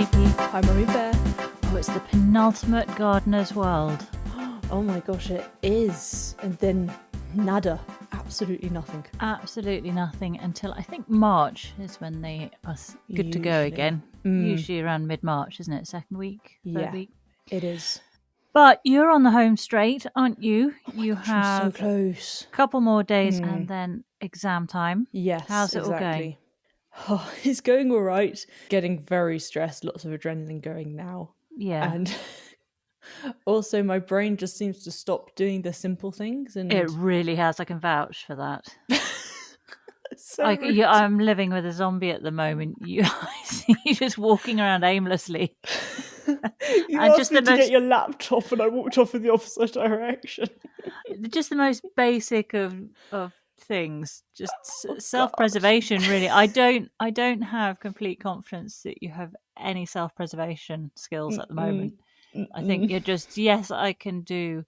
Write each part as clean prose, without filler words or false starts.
GP. Hi, Mummy Bear. Oh, it's the penultimate gardener's world. Oh my gosh, it is. And then nada. Absolutely nothing. Absolutely nothing until I think March is when they are good to go Usually. again. Usually around mid-March, isn't it? Second week? Third week? It is. But you're on the home straight, aren't you? You I'm have so close. a couple more days and then exam time. Yes, How's it exactly. all going? Oh, it's going all right. Getting very stressed. Lots of adrenaline going now. Yeah. And also my brain just seems to stop doing the simple things. And It really has. I can vouch for that. so I'm living with a zombie at the moment. You're just walking around aimlessly. You And asked just me the to most- get your laptop and I walked off in the opposite direction. Just the most basic of things. Just self-preservation, really. I don't have complete confidence that you have any self-preservation skills at the moment. I think you're just, yes, I can do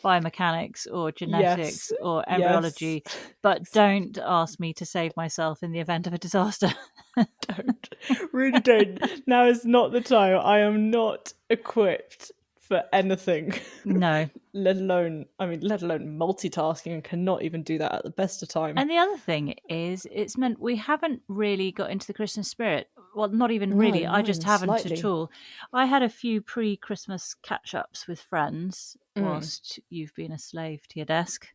biomechanics or genetics or embryology, but don't ask me to save myself in the event of a disaster. Don't. Really don't. Now is not the time. I am not equipped for anything. No. let alone multitasking, and cannot even do that at the best of time. And the other thing is, it's meant we haven't really got into the Christmas spirit. Well, not even really. No, I just even haven't slightly. at all. I had a few pre-Christmas catch-ups with friends whilst you've been a slave to your desk.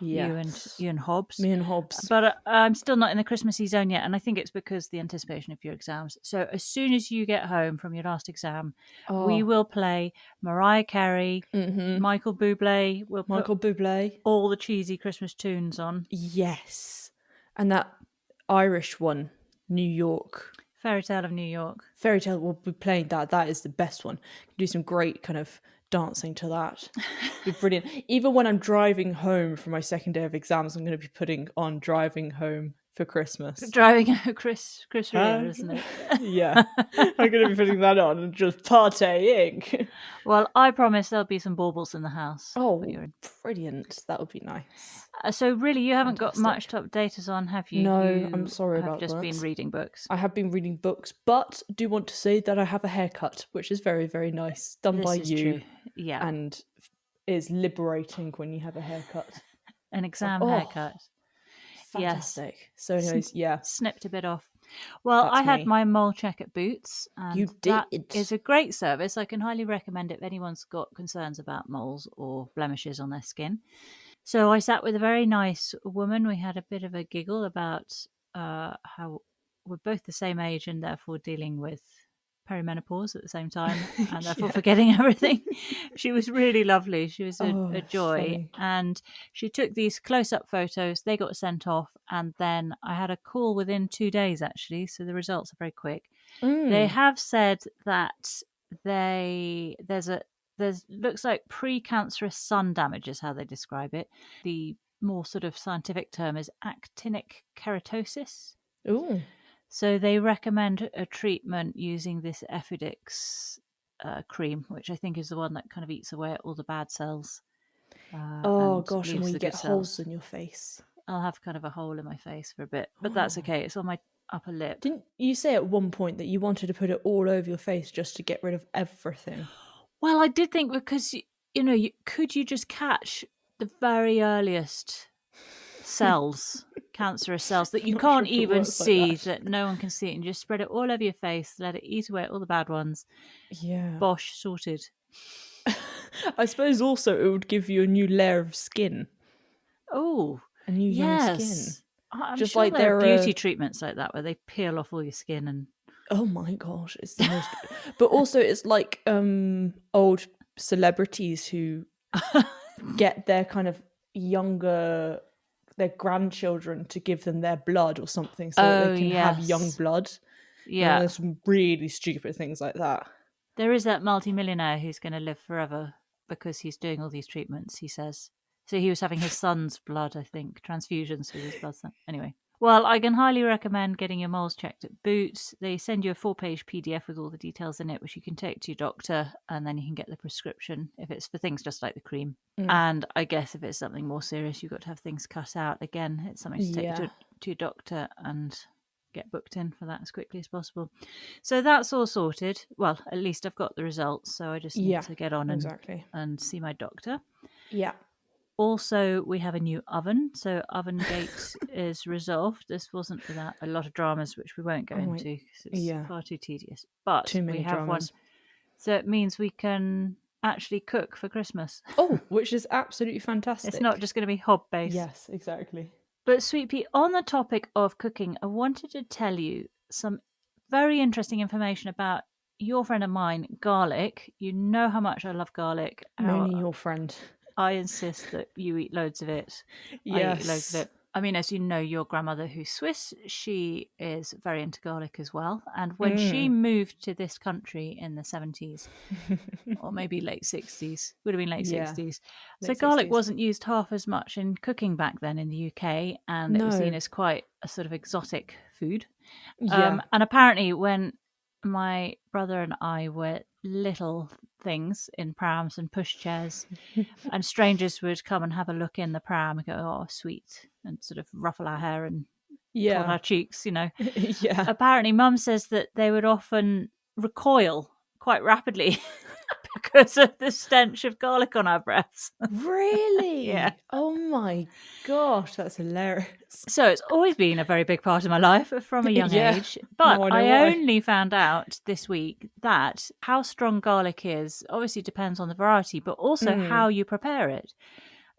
Yes. You and Hobbs. Me and Hobbs. But I'm still not in the Christmassy zone yet, and I think it's because the anticipation of your exams. So as soon as you get home from your last exam, we will play Mariah Carey, Michael Bublé. We'll put Michael Bublé. all the cheesy Christmas tunes on. Yes. And that Irish one, New York. Fairy Tale of New York. Fairy Tale, we'll be playing that. That is the best one. Do some great kind of dancing to that. Be brilliant. Even when I'm driving home for my second day of exams, I'm going to be putting on Driving Home for Christmas. Driving a Chris Rea, isn't it? Yeah. I'm going to be putting that on and just partying. Well, I promise there'll be some baubles in the house. Oh, brilliant. That would be nice. So really, you haven't got much to update us on, have you? No, You I'm sorry have about just that. been reading books. I have been reading books, but do want to say that I have a haircut, which is very, very nice. Done by This is you. true. Yeah. And is liberating when you have a haircut. An exam haircut. Fantastic. Yes. So anyways, yeah. Snipped a bit off. Well, That's I had me. my mole check at Boots. And You that did. is a great service. I can highly recommend it if anyone's got concerns about moles or blemishes on their skin. So I sat with a very nice woman. We had a bit of a giggle about how we're both the same age and therefore dealing with perimenopause at the same time and therefore forgetting everything. She was really lovely. She was a joy. Funny. And she took these close-up photos. They got sent off. And then I had a call within 2 days, actually. So the results are very quick. They have said that there's looks like precancerous sun damage is how they describe it. The more sort of scientific term is actinic keratosis. Ooh. So they recommend a treatment using this Effidix cream, which I think is the one that kind of eats away at all the bad cells. Oh gosh, and leaves when you the get good holes cells. in your face. I'll have kind of a hole in my face for a bit, but that's okay. It's on my upper lip. Didn't you say at one point that you wanted to put it all over your face just to get rid of everything? Well, I did think because, could you just catch the very earliest cells, cancerous cells, that you Not can't sure if it even works like see, that. that no one can see, and just spread it all over your face, let it eat away at all the bad ones. Yeah. Bosh, sorted. I suppose also it would give you a new layer of skin. Oh, A new young skin. yes. I'm Just sure like there are there are- beauty treatments like that where they peel off all your skin and... Oh my gosh, it's the most. But also, it's like old celebrities who get their kind of their grandchildren to give them their blood or something, so that they can have young yes. blood. Yeah. There's some really stupid things like that. There is that multimillionaire who's going to live forever because he's doing all these treatments, he says. So he was having his son's blood, I think, transfusions with his blood. Anyway. Well, I can highly recommend getting your moles checked at Boots. They send you a 4-page PDF with all the details in it, which you can take to your doctor, and then you can get the prescription if it's for things just like the cream. And I guess if it's something more serious, you've got to have things cut out. Again, it's something to take to your doctor and get booked in for that as quickly as possible. So that's all sorted. Well, at least I've got the results, so I just need to get on and see my doctor. Yeah. Also, we have a new oven, so oven gate is resolved. This wasn't without a lot of dramas, which we won't go into because it's far too tedious. But too many we have dramas. one, so it means we can actually cook for Christmas. Oh, which is absolutely fantastic. It's not just going to be hob-based. Yes, exactly. But Sweet Pea, on the topic of cooking, I wanted to tell you some very interesting information about your friend of mine, garlic. You know how much I love garlic. I'm only your friend. I insist that you eat loads of it. Yes. I eat loads of it. I mean, as you know, your grandmother, who's Swiss, she is very into garlic as well. And when she moved to this country in the 70s, or maybe late 60s, would have been late 60s. So garlic wasn't used half as much in cooking back then in the UK, and it was seen as quite a sort of exotic food. And apparently when my brother and I were little things in prams and pushchairs, and strangers would come and have a look in the pram and go, "Oh, sweet," and sort of ruffle our hair and prod our cheeks, you know. Apparently Mum says that they would often recoil quite rapidly because of the stench of garlic on our breaths. Really? Yeah. Oh my gosh, that's hilarious. So it's always been a very big part of my life from a young age. But I only found out this week that how strong garlic is obviously depends on the variety, but also how you prepare it.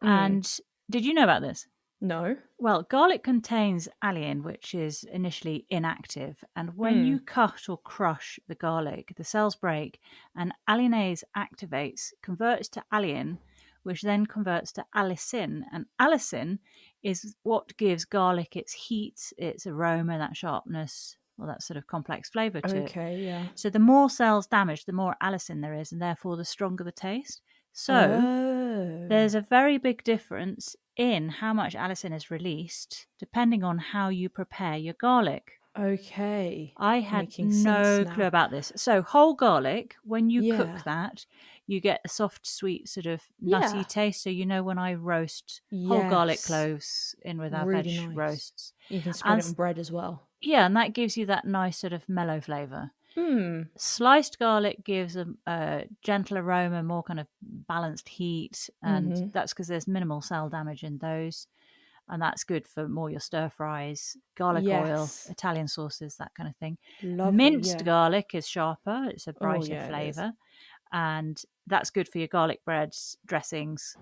And did you know about this? No. Well, garlic contains alliin, which is initially inactive. And when you cut or crush the garlic, the cells break and alliinase activates, converts to alliin, which then converts to allicin. And allicin is what gives garlic its heat, its aroma, that sharpness, well, that sort of complex flavour to it. Okay, yeah. So the more cells damaged, the more allicin there is, and therefore the stronger the taste. So there's a very big difference in how much allicin is released depending on how you prepare your garlic. Okay. I had no clue about this. So whole garlic, when you cook that, you get a soft, sweet, sort of nutty taste. So you know when I roast whole garlic cloves in with our veg roasts. You can spread it on bread as well. Yeah, and that gives you that nice sort of mellow flavour. Sliced garlic gives a gentle aroma, more kind of balanced heat, and that's because there's minimal cell damage in those, and that's good for more your stir fries, garlic oil, Italian sauces, that kind of thing. Minced garlic is sharper, it's a brighter flavour, and that's good for your garlic breads, dressings,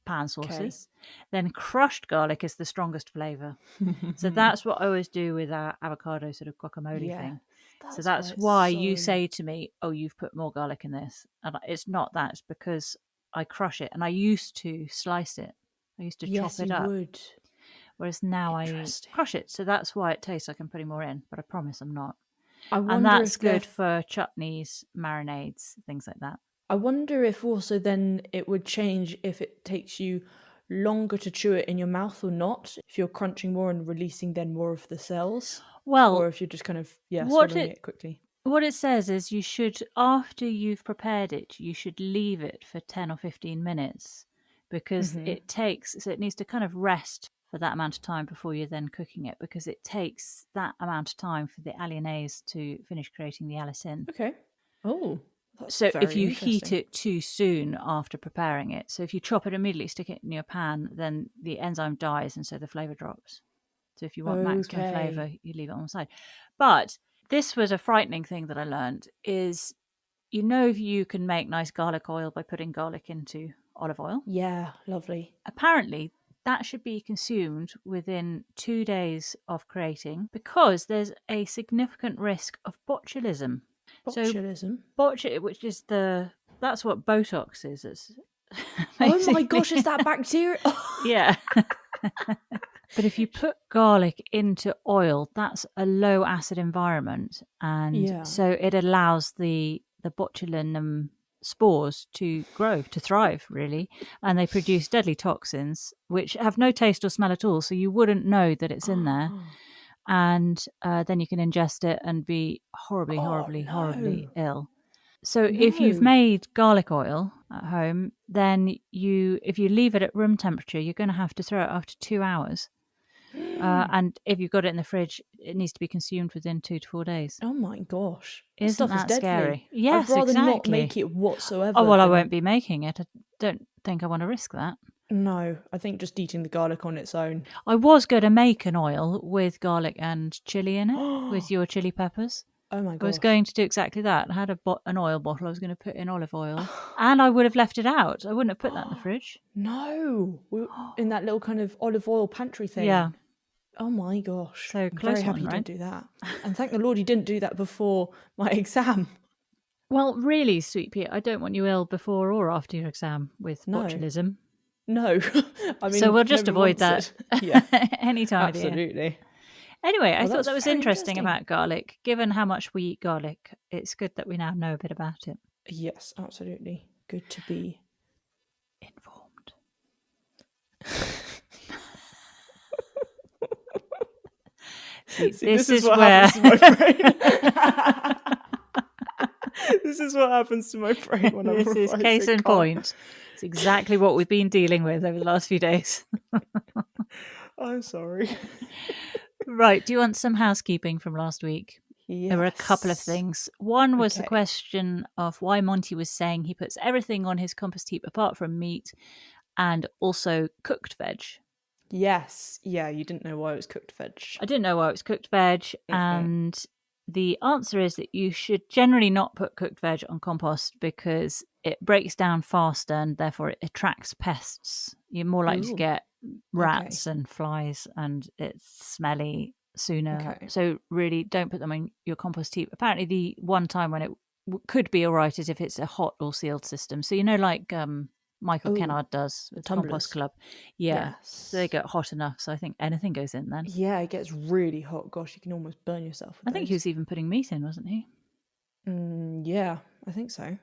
pan sauces. Then crushed garlic is the strongest flavour. So that's what I always do with our avocado sort of guacamole thing. So that's why you say to me, "Oh, you've put more garlic in this." And it's not that. It's because I crush it. And I used to slice it. I used to chop it up. Would. Whereas now I crush it. So that's why it tastes like I'm putting more in. But I promise I'm not. I wonder and that's good for chutneys, marinades, things like that. I wonder if also then it would change if it takes you longer to chew it in your mouth or not. If you're crunching more and releasing then more of the cells. Well, or if you're just kind of swallowing it quickly. What it says is you should, after you've prepared it, you should leave it for 10 or 15 minutes because it needs to kind of rest for that amount of time before you're then cooking it, because it takes that amount of time for the alliinase to finish creating the allicin. Okay. Oh, that's so very if you interesting. heat it too soon after preparing it, so if you chop it immediately, stick it in your pan, then the enzyme dies and so the flavour drops. So if you want maximum flavour, you leave it on the side. But this was a frightening thing that I learned is, if you can make nice garlic oil by putting garlic into olive oil. Yeah, lovely. Apparently, that should be consumed within 2 days of creating because there's a significant risk of botulism. Botulism? So, which is that's what Botox is. Oh my gosh, is that bacteria? Yeah. But if you put garlic into oil, that's a low acid environment. And so it allows the botulinum spores to grow, to thrive, really. And they produce deadly toxins, which have no taste or smell at all. So you wouldn't know that it's in there. And then you can ingest it and be horribly ill. So if you've made garlic oil at home, then if you leave it at room temperature, you're going to have to throw it after 2 hours. And if you've got it in the fridge, it needs to be consumed within 2 to 4 days. Oh my gosh. That Isn't stuff is that deadly. scary? Yes, I'd rather not exactly. make it whatsoever. Oh, well, I won't be making it. I don't think I want to risk that. No, I think just eating the garlic on its own. I was going to make an oil with garlic and chili in it, with your chili peppers. Oh my I gosh. was going to do exactly that. I had an oil bottle I was going to put in olive oil, and I would have left it out. I wouldn't have put that in the fridge. No, in that little kind of olive oil pantry thing. Yeah. Oh my gosh. So I'm close very happy one, you right? didn't do that. And thank the Lord you didn't do that before my exam. Well, really, Sweet Pea, I don't want you ill before or after your exam with No. botulism. No. I mean, So we'll just nobody avoid wants that. it. Yeah, any time of the year. absolutely. Anyway, I Well, thought that's that was very interesting interesting. about garlic. Given how much we eat garlic, it's good that we now know a bit about it. Yes, absolutely. Good to be Informed. See, this is what where... happens to my brain. This is what happens to my brain when I'm This is revising. case in point. It's exactly what we've been dealing with over the last few days. I'm sorry. Right, do you want some housekeeping from last week? Yes. There were a couple of things. One was the Okay. question of why Monty was saying he puts everything on his compost heap apart from meat and also cooked veg. Yes. Yeah, you didn't know why it was cooked veg. I didn't know why it was cooked veg, and the answer is that you should generally not put cooked veg on compost because it breaks down faster and therefore it attracts pests. You're more likely to Ooh. get rats and flies, and it's smelly sooner. Okay. So really don't put them on your compost heap. Apparently the one time when it could be all right is if it's a hot or sealed system. So like Michael Ooh, Kennard does with tumblers. Compost Club. Yeah. Yes. So they get hot enough. So I think anything goes in then. Yeah, it gets really hot. Gosh, you can almost burn yourself with I think he was even putting meat in, wasn't he? Yeah, I think so.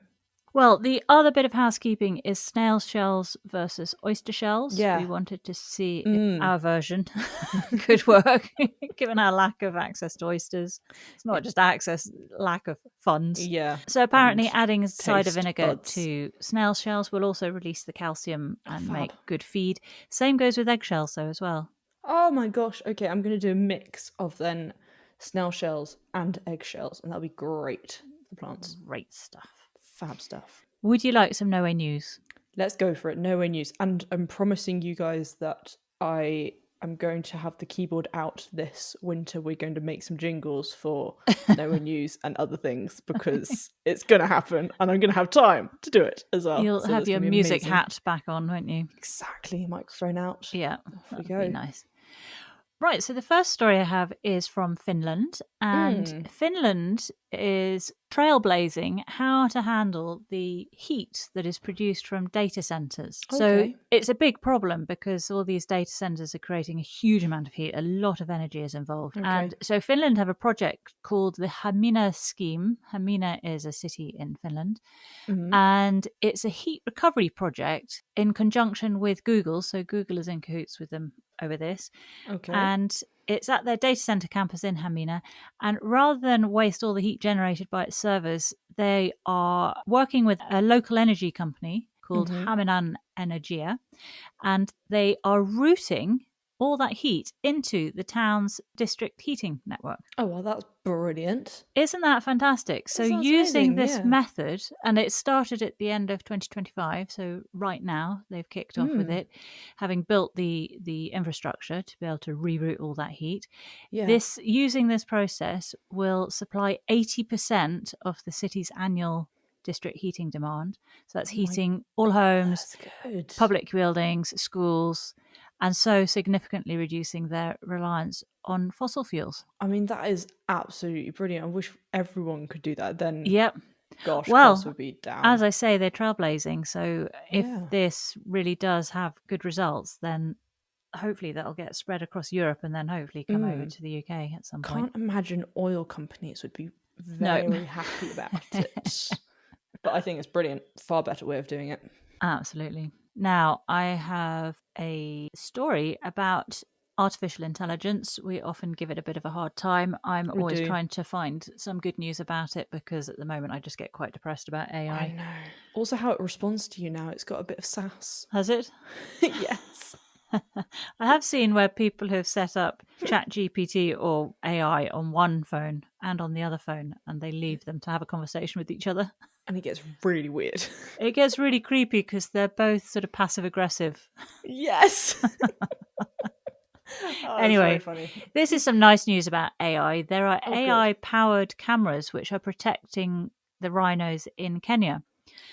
Well, the other bit of housekeeping is snail shells versus oyster shells. Yeah. We wanted to see if our version could work, given our lack of access to oysters. It's not just access, lack of funds. Yeah. So apparently and adding cider taste vinegar buds. to snail shells will also release the calcium and fab. make good feed. Same goes with eggshells, though, as well. Oh my gosh. Okay, I'm going to do a mix of then snail shells and eggshells, and that'll be great for plants. Great stuff. Fab stuff. Would you like some No Way News? Let's go for it. No way news. And I'm promising you guys that I am going to have the keyboard out this winter. We're going to make some jingles for No Way News and other things because it's going to happen and I'm going to have time to do it as well. You'll So have that's your gonna be music amazing. hat back on, won't you? Exactly. Microphone out. Yeah, Off we that'd go. be nice. Right, so the first story I have is from Finland, and Finland is trailblazing how to handle the heat that is produced from data centres. So Okay. it's a big problem because all these data centres are creating a huge amount of heat. A lot of energy is involved. Okay. And so Finland have a project called the Hamina scheme. Hamina is a city in Finland. And it's a heat recovery project in conjunction with Google. So Google is in cahoots with them over this. Okay. And it's at their data center campus in Hamina. And rather than waste all the heat generated by its servers, they are working with a local energy company called Haminan Energia. And they are routing all that heat into the town's district heating network. Oh, well, that's brilliant. Isn't that fantastic? So sounds using amazing, this yeah. method, and it started at the end of 2025, so right now they've kicked off with it, having built the infrastructure to be able to reroute all that heat. Yeah. Using this process will supply 80% of the city's annual district heating demand. So that's heating all homes, That's good. public buildings, schools, and so significantly reducing their reliance on fossil fuels. I mean, that is absolutely brilliant. I wish everyone could do that. Then, Yep. gosh, Well, costs would be down. as I say, they're trailblazing. So if Yeah. this really does have good results, then hopefully that'll get spread across Europe and then hopefully come over to the UK at some point. Can't imagine oil companies would be very happy about it. But I think it's brilliant. Far better way of doing it. Absolutely. Now, I have a story about artificial intelligence. We often give it a bit of a hard time. I'm always trying to find some good news about it because at the moment I just get quite depressed about AI. I know. Also, how it responds to you now. It's got a bit of sass. Has it? Yes. I have seen where people have set up ChatGPT or AI on one phone and on the other phone, and they leave them to have a conversation with each other. And it gets really weird. It gets really creepy because they're both sort of passive aggressive. Yes. Anyway, It's very funny. this is some nice news about AI. There are Oh, AI-powered cameras which are protecting the rhinos in Kenya.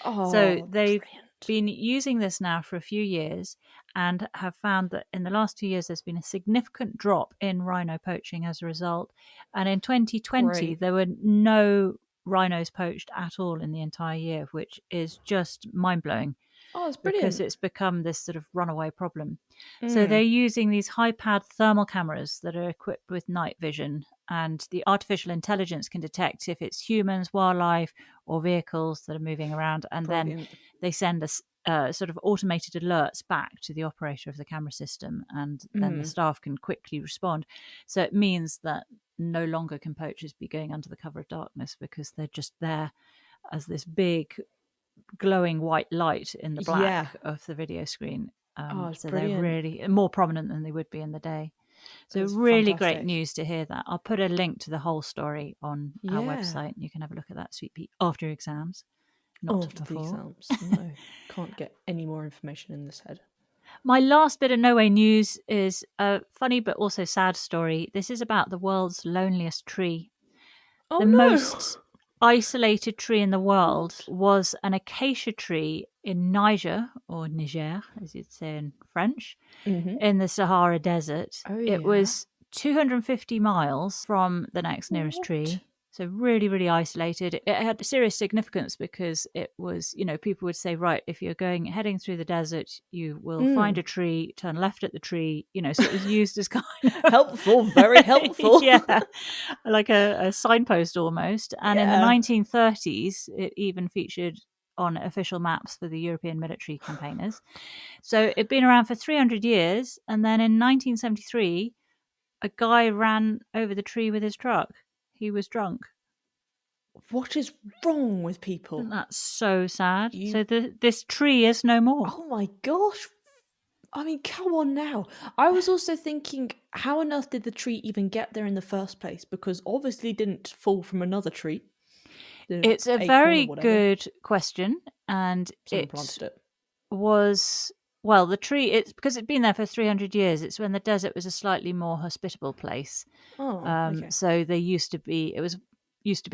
Oh, So they've brilliant. been using this now for a few years and have found that in the last 2 years there's been a significant drop in rhino poaching as a result. And in 2020, Great. there were no rhinos poached at all in the entire year, which is just mind-blowing Oh, it's because brilliant. it's become this sort of runaway problem. So Mm. they're using these high-powered thermal cameras that are equipped with night vision, and the artificial intelligence can detect if it's humans, wildlife, or vehicles that are moving around, and Brilliant. then they send us sort of automated alerts back to the operator of the camera system, and then the staff can quickly respond. So it means that no longer can poachers be going under the cover of darkness because they're just there as this big glowing white light in the black Yeah. of the video screen. It's So brilliant. they're really more prominent than they would be in the day. So It's really great fantastic. news to hear that. I'll put a link to the whole story on our website, and you can have a look at that, Sweet Pea, after your exams, not After the before. exams. No, can't get any more information in this head. My last bit of No Way news is a funny but also sad story. This is about the world's loneliest tree. Oh The no! most isolated tree in the world What? was an acacia tree in Niger, or Niger, as you'd say in French, in the Sahara Desert. Oh It yeah. was 250 miles from the next nearest What? tree. So really, really isolated. It had serious significance because it was, people would say, right, if you're heading through the desert, you will find a tree, turn left at the tree, so it was used as kind of Helpful, very helpful. yeah, like a signpost almost. And in the Yeah. 1930s, it even featured on official maps for the European military campaigners. So it'd been around for 300 years. And then in 1973, a guy ran over the tree with his truck. He was drunk. What is wrong with people? Isn't that so sad? You- So this tree is no more. Oh my gosh. I mean, come on now. I was also thinking, how on earth did the tree even get there in the first place? Because obviously it didn't fall from another tree. It's a acorn or very whatever. good question. And Someone planted it. was, well, the tree, it's because it'd been there for 300 years. It's when the desert was a slightly more hospitable place. Oh, okay. So it used to be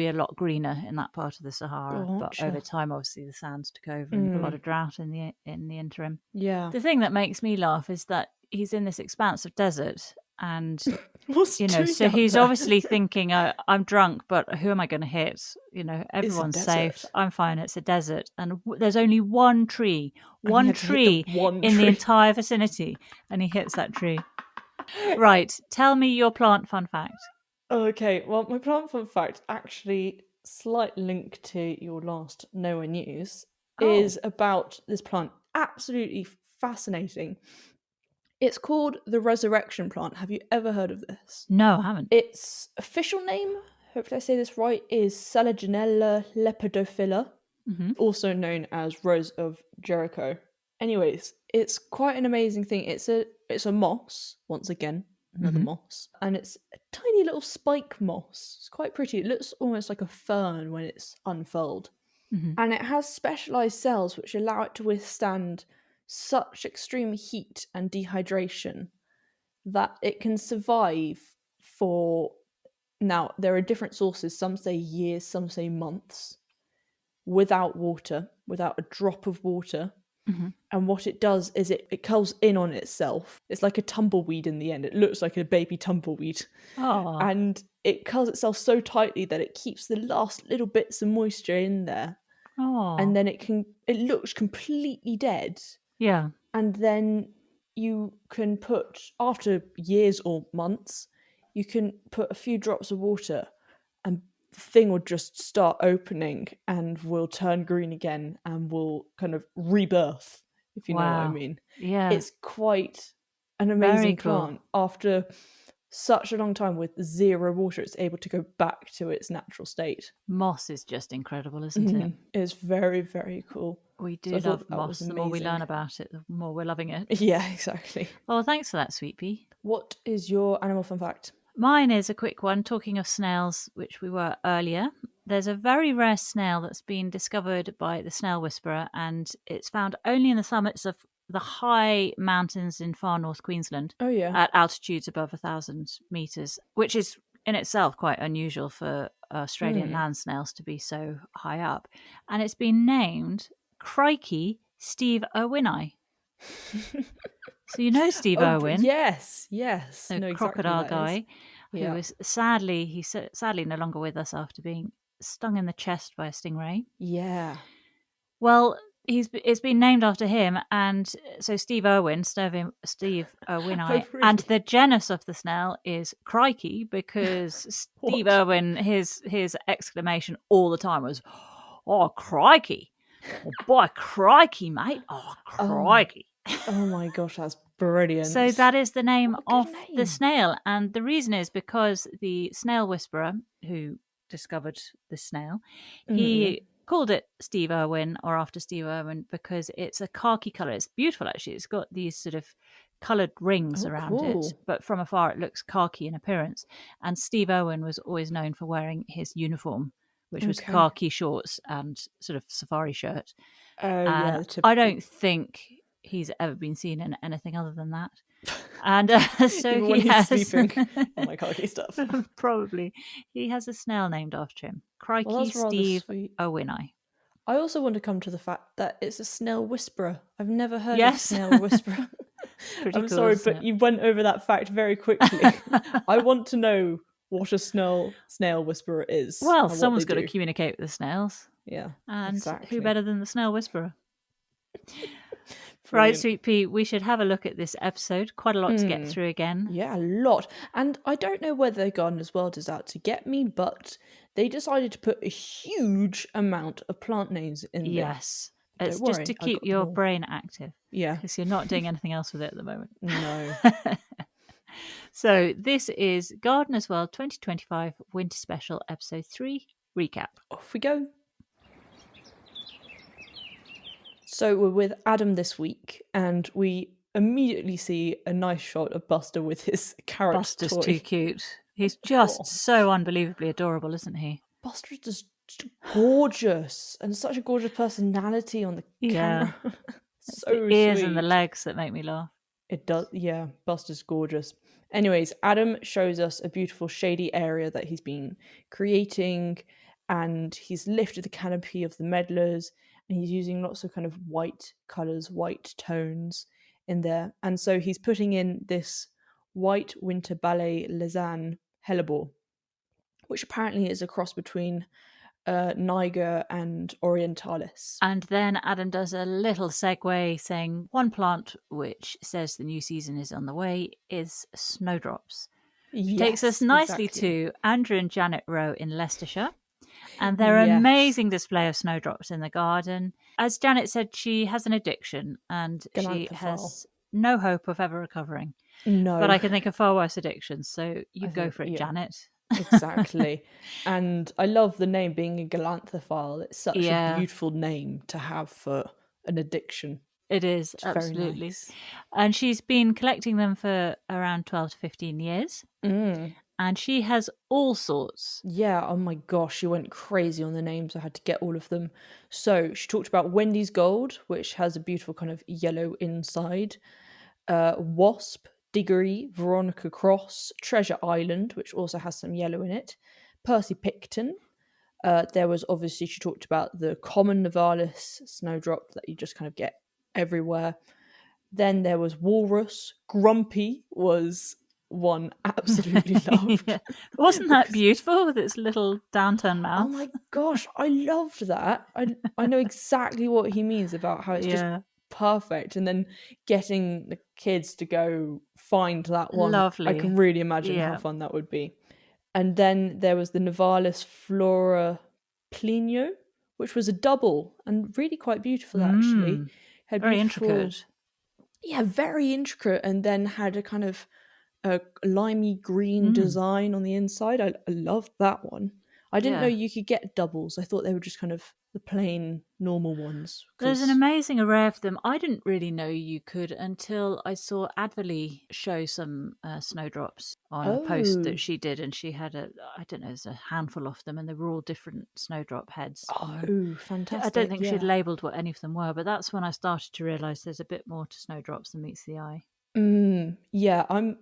a lot greener in that part of the Sahara, but Gotcha. over time, obviously, the sands took over and a lot of drought in the interim. Yeah. The thing that makes me laugh is that he's in this expanse of desert, and What's so he's obviously thinking, I'm drunk, but who am I going to hit? Everyone's safe. desert. I'm fine. It's a desert, and there's only one tree And he in had to hit the one the tree. entire vicinity, and he hits that tree. Right, tell me your plant fun fact. Okay, well, my plant fun fact, actually, slight link to your last Nowhere news, is about this plant. Absolutely fascinating. It's called the resurrection plant. Have you ever heard of this? No, I haven't. Its official name, hopefully I say this right, is Selaginella lepidophila, also known as Rose of Jericho. Anyways, it's quite an amazing thing. It's a moss, once again, another moss, and it's a tiny little spike moss. It's quite pretty. It looks almost like a fern when it's unfurled. And it has specialized cells which allow it to withstand such extreme heat and dehydration that it can survive for, now there are different sources, some say years, some say months, without water, without a drop of water. And what it does is it curls in on itself. It's like a tumbleweed in the end. It looks like a baby tumbleweed. Oh, And it curls itself so tightly that it keeps the last little bits of moisture in there. And then it looks completely dead. Yeah. And then you can put, after years or months, you can put a few drops of water and the thing will just start opening and will turn green again and will kind of rebirth, if you know what I Wow. mean. Yeah. It's quite an Very amazing cool. plant. After such a long time with zero water, it's able to go back to its natural state. Moss is just incredible, isn't it? It's very, very cool. We do So I love thought that moss. was The more we learn amazing. about it, the more we're loving it. Yeah, exactly. Well, thanks for that, Sweet Pea. What is your animal fun fact? Mine is a quick one. Talking of snails, which we were earlier, there's a very rare snail that's been discovered by the snail whisperer, and it's found only in the summits of the high mountains in far north Queensland. Oh, yeah. At altitudes above 1,000 metres, which is in itself quite unusual for Australian land snails to be so high up. And it's been named Crikey steveirwini. So you know Steve Irwin? Yes. The Know exactly crocodile who that is. guy Yeah. who is sadly no longer with us after being stung in the chest by a stingray. Yeah. Well, it's been named after him, and so Steve Irwin, Steve Irwini, Oh, and really? the genus of the snail is Crikey, because Steve What? Irwin, his exclamation all the time was, "Oh, crikey! Oh, boy, crikey, mate! Oh, crikey!" Oh my gosh, that's brilliant. So that is the name What a good of the name. snail, and the reason is because the snail whisperer who discovered the snail, he called it Steve Irwin, or after Steve Irwin, because it's a khaki colour. It's beautiful, actually. It's got these sort of coloured rings around it, cool. but from afar it looks khaki in appearance. And Steve Irwin was always known for wearing his uniform, which was khaki shorts and sort of safari shirt. Oh, And yeah. Typical. I don't think he's ever been seen in anything other than that. And so Even when he he's has sleeping on my khaki stuff. probably he has a snail named after him. Crikey that's rather Steve sweet. Irwini. I also want to come to the fact that it's a snail whisperer. I've never heard of a Yes. snail whisperer. Pretty I'm cool, sorry, isn't but it? you went over that fact very quickly. I want to know what a snail whisperer is. Well, and what someone's they got do. to communicate with the snails. Yeah, And exactly. who better than the snail whisperer? Brilliant. Right, Sweet Pea, we should have a look at this episode. Quite a lot to get through again. Yeah, a lot. And I don't know whether Gardener's World is out to get me, but they decided to put a huge amount of plant names in there. Yes. It's Don't just worry, to I keep got your them all. brain active. Yeah. Because you're not doing anything else with it at the moment. No. So this is Gardener's World 2025 Winter Special Episode 3 Recap. Off we go. So we're with Adam this week, and we immediately see a nice shot of Buster with his carrot Buster's toy. too cute. He's just God. so unbelievably adorable, isn't he? Buster is just gorgeous, and such a gorgeous personality on the camera. So the ears sweet. and the legs that make me laugh. It does, yeah. Buster's gorgeous. Anyways, Adam shows us a beautiful shady area that he's been creating, and he's lifted the canopy of the medlars, and he's using lots of kind of white colours, white tones in there. And so he's putting in this white winter ballet Lausanne hellebore, which apparently is a cross between Niger and Orientalis. And then Adam does a little segue saying one plant which says the new season is on the way is snowdrops. Which takes us nicely to Andrew and Janet Rowe in Leicestershire and their amazing display of snowdrops in the garden. As Janet said, she has an addiction and she has no hope of ever recovering. No. But I can think of far worse addictions, so you go for it, Janet. Exactly. And I love the name being a galanthrophile. It's such a beautiful name to have for an addiction. It is, it's absolutely. Very nice. And she's been collecting them for around 12 to 15 years. And she has all sorts. Yeah, oh my gosh, she went crazy on the names. I had to get all of them. So she talked about Wendy's Gold, which has a beautiful kind of yellow inside. Wasp, Diggory, Veronica Cross, Treasure Island, which also has some yellow in it, Percy Picton. There was obviously, she talked about the common Nivalis snowdrop that you just kind of get everywhere. Then there was Walrus. Grumpy was one absolutely loved. Wasn't that beautiful with its little downturned mouth? Oh my gosh, I loved that. I know exactly what he means about how it's just perfect, and then getting the kids to go find that one. Lovely. I can really imagine how fun that would be. And then there was the Nivalis Flora Plinio, which was a double and really quite beautiful actually. Had very intricate. Yeah, very intricate, and then had a kind of a limey green design on the inside. I loved that one. I didn't know Yeah. you could get doubles. I thought they were just kind of the plain normal ones. There's an 'Cause- amazing array of them. I didn't really know you could until I saw Adverley show some snowdrops on a post Oh, that she did, and she had I don't know, there's a handful of them, and they were all different snowdrop heads on them. oh, I fantastic! don't think she'd Yeah. labelled what any of them were, but that's when I started to realise there's a bit more to snowdrops than meets the eye. Yeah, I'm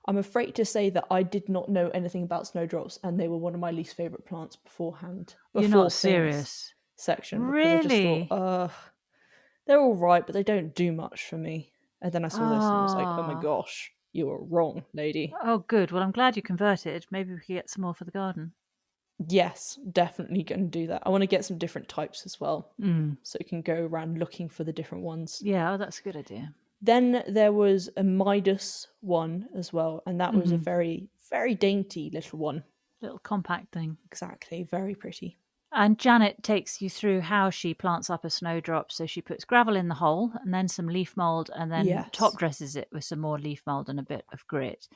afraid to say that I did not know anything about snowdrops, and they were one of my least favorite plants beforehand. You're Before not seeing this serious? section, because I just Really? thought, they're all right, but they don't do much for me. And then I saw this and was like, oh my Ah. gosh, you were wrong, lady. Oh, good. Well, I'm glad you converted. Maybe we could get some more for the garden. Yes, definitely going to do that. I want to get some different types as well, so you can go around looking for the different ones. Yeah, that's a good idea. Then there was a Midas one as well, and that was a very, very dainty little one. Little compact thing. Exactly, very pretty. And Janet takes you through how she plants up a snowdrop. So she puts gravel in the hole and then some leaf mould, and then Yes. top dresses it with some more leaf mould and a bit of grit.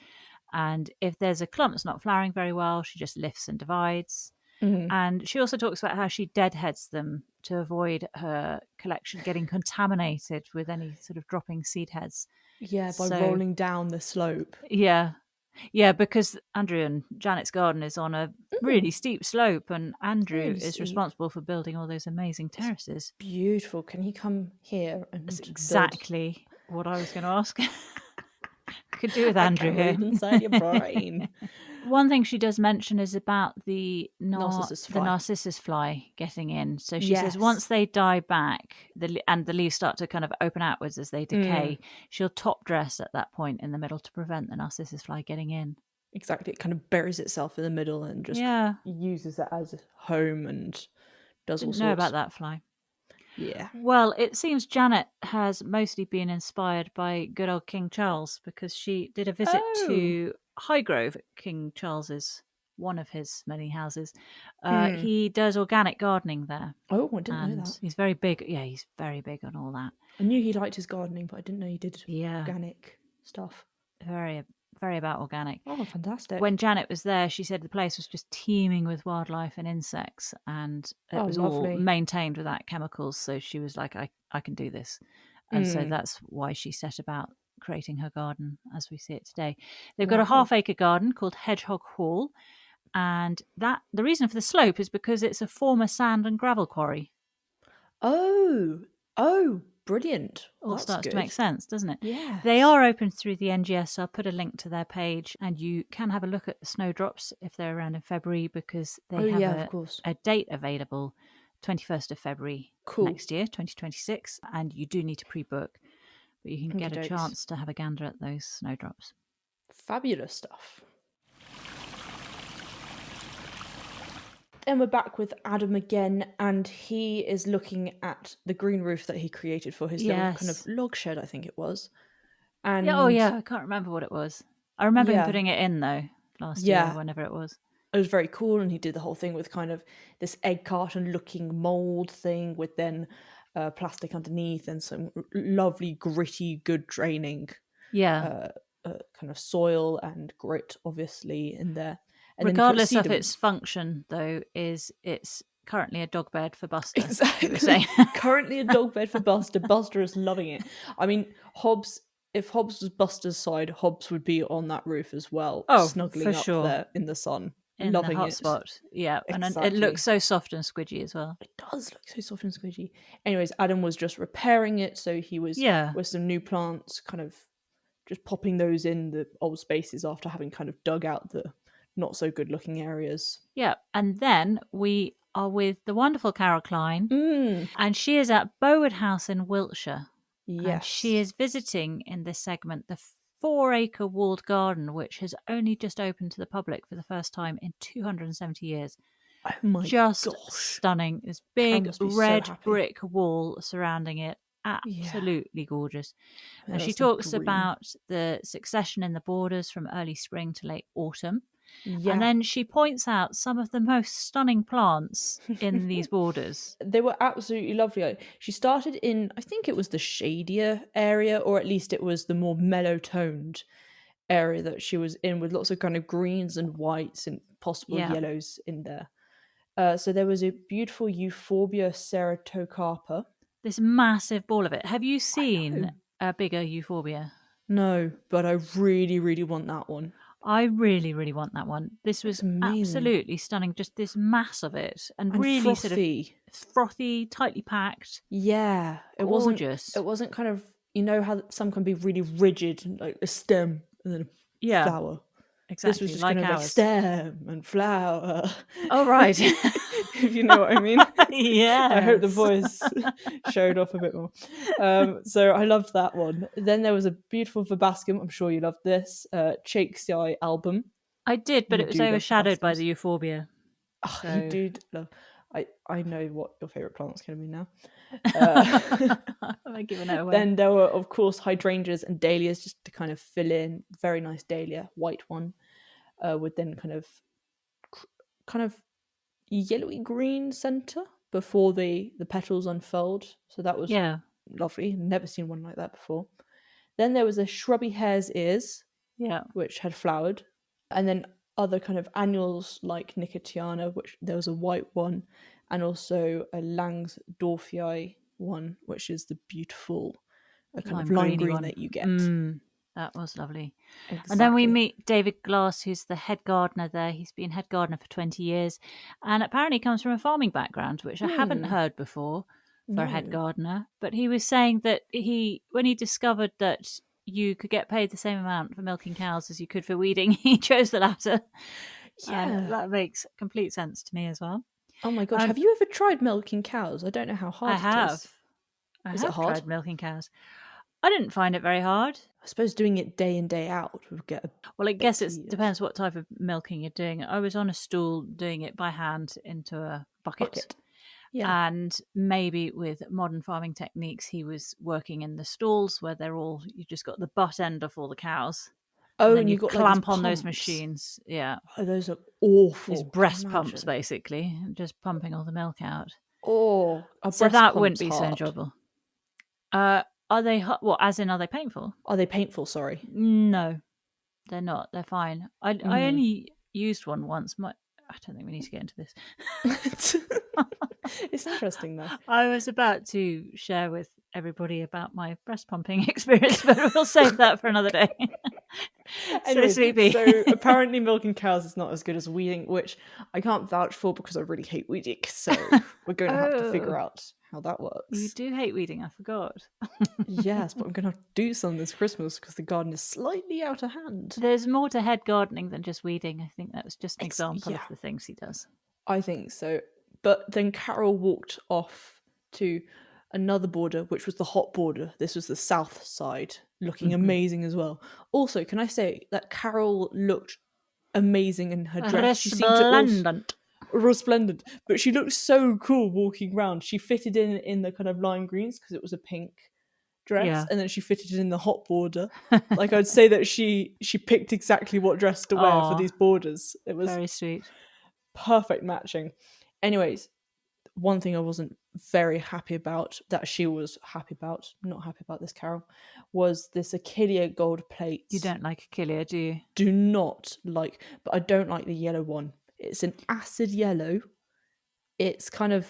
And if there's a clump that's not flowering very well, she just lifts and divides. And she also talks about how she deadheads them to avoid her collection getting contaminated with any sort of dropping seed heads. Yeah, by So- rolling down the slope. Yeah. Yeah, because Andrew and Janet's garden is on a really steep slope, and Andrew Really is steep. responsible for building all those amazing terraces. Beautiful. Can he come here and That's build- exactly what I was going to ask. Could do with I Andrew can't here. read inside your brain. One thing she does mention is about the Narcissus fly. the narcissus fly getting in. So she says Yes. once they die back, and the leaves start to kind of open outwards as they decay, she'll top dress at that point in the middle to prevent the narcissus fly getting in. Exactly. It kind of buries itself in the middle and just Yeah, uses it as a home and does all didn't sorts. know about that fly. Yeah. Well, it seems Janet has mostly been inspired by good old King Charles, because she did a visit to Highgrove, King Charles's, one of his many houses. He does organic gardening there. Oh, I didn't know And that. he's very big. Yeah, he's very big on all that. I knew he liked his gardening, but I didn't know he did Yeah, organic stuff. very, very about organic. Oh, fantastic. When Janet was there, she said the place was just teeming with wildlife and insects, and it was all lovely. maintained without chemicals. So she was like, I can do this. And so that's why she set about creating her garden as we see it today. They've got a Lovely. half-acre garden called Hedgehog Hall, and that the reason for the slope is because it's a former sand and gravel quarry. Oh, brilliant. All That's starts good. to make sense, doesn't it? Yeah. They are open through the NGS, so I'll put a link to their page, and you can have a look at the snowdrops if they're around in February, because they have of course. a date available, 21st of February Cool. next year, 2026, and you do need to pre-book, but you can get a Okey-dokes. chance to have a gander at those snowdrops. Fabulous stuff. Then we're back with Adam again, and he is looking at the green roof that he created for his little kind Yes. of log shed, I think it was. And Yeah, oh yeah, I can't remember what it was. I remember him Yeah. putting it in though last Yeah. year, whenever it was. it was very cool, and he did the whole thing with kind of this egg carton looking mold thing with then plastic underneath and some lovely gritty, good draining Yeah. kind of soil and grit, obviously, in there. And then he put Regardless of sedums. its function, though, it's currently a dog bed for Buster. you were Exactly. saying. Currently a dog bed for Buster. Buster is loving it. I mean, if Hobbs was Buster's side, Hobbs would be on that roof as well, Oh, snuggling for up sure. there in the sun, In loving the hot it. spot. Yeah, and it Exactly. looks so soft and squidgy as well. It does look so soft and squidgy. Anyways, Adam was just repairing it, so he was with some new plants, kind of just popping those in the old spaces after having kind of dug out the not so good looking areas. Yeah, and then we are with the wonderful Carol Klein, and she is at Bowood House in Wiltshire. Yes. And she is visiting in this segment the 4-acre walled garden, which has only just opened to the public for the first time in 270 years. Oh my Just gosh. stunning. This Karen big must be so red happy. brick wall surrounding it. Absolutely gorgeous. And she talks about the succession in the borders from early spring to late autumn. Yeah. And then she points out some of the most stunning plants in these borders. They were absolutely lovely. She started in, I think it was the shadier area, or at least it was the more mellow toned area that she was in, with lots of kind of greens and whites and possible Yeah. yellows in there. So there was a beautiful Euphorbia ceratocarpa. This massive ball of it. Have you know. seen a bigger euphorbia? No, but I really, really want that one. I really, really want that one. This It's was amazing. absolutely stunning. Just this mass of it, and really frothy. sort of frothy, tightly packed. Yeah, Gorgeous. It wasn't kind of, you know how some can be really rigid, and like a stem and then a Yeah, flower. exactly. This was just like kind of ours. like stem and flower. Oh, right. If you know what I mean. Yeah. I hope the voice showed off a bit more. So I loved that one. Then there was a beautiful verbascum. I'm sure you loved this. Shakespeare album. I did, but You it was do love overshadowed by verbascums. the euphorbia. Oh, So- you do love. I know what your favourite plant's going to be now. Am I giving it away? Then there were, of course, hydrangeas and dahlias, just to kind of fill in. Very nice dahlia, white one, with then kind of yellowy green centre before the petals unfold. So that was yeah. lovely. Never seen one like that before. Then there was a shrubby hare's ears, Yeah. which had flowered, and then other kind of annuals like Nicotiana, which there was a white one, and also a Langsdorffii one, which is the beautiful kind of lime greeny green one. that you get. That was lovely. Exactly. And then we meet David Glass, who's the head gardener there. He's been head gardener for 20 years and apparently comes from a farming background, which I haven't heard before for a head No. gardener. But he was saying that when he discovered that you could get paid the same amount for milking cows as you could for weeding, he chose the latter. Yeah. And that makes complete sense to me as well. Oh my gosh, have you ever tried milking cows? I don't know how hard I have. it is. I Is have it hard? tried milking cows. I didn't find it very hard. I suppose doing it day in, day out would get Well, I guess it tedious. depends what type of milking you're doing. I was on a stool doing it by hand into a bucket. Yeah. And maybe with modern farming techniques, he was working in the stalls where you just got the butt end of all the cows. Oh, and then and you got clamp like on those pumps. machines. Yeah. Oh, those are awful. These breast pumps, basically, just pumping all the milk out. Oh, so that wouldn't be so enjoyable. Are they hot? What, as in, are they painful? Are they painful? Sorry. No, they're not. They're fine. I only used one once. I don't think we need to get into this. It's interesting though. I was about to share with everybody about my breast pumping experience, but we'll save that for another day. Anyway, so sleepy. So apparently milking cows is not as good as weeding, which I can't vouch for because I really hate weeding. So we're going to have to figure out how that works. You do hate weeding, I forgot. Yes, but I'm going to have to do some this Christmas because the garden is slightly out of hand. There's more to head gardening than just weeding. I think that was just an example of the things he does. I think so. But then Carol walked off to another border, which was the hot border. This was the south side, looking amazing as well. Also, can I say that Carol looked amazing in her dress? She seemed resplendent, but she looked so cool walking around. She fitted in the kind of lime greens because it was a pink dress, and then she fitted in the hot border. Like, I'd say that she picked exactly what dress to wear for these borders. It was very sweet, perfect matching. Anyways, one thing I wasn't very happy about, that she was happy about, not happy about this, Carol, was this Achillea gold plate. You don't like Achillea, do you? Do not like, but I don't like the yellow one. It's an acid yellow. It's a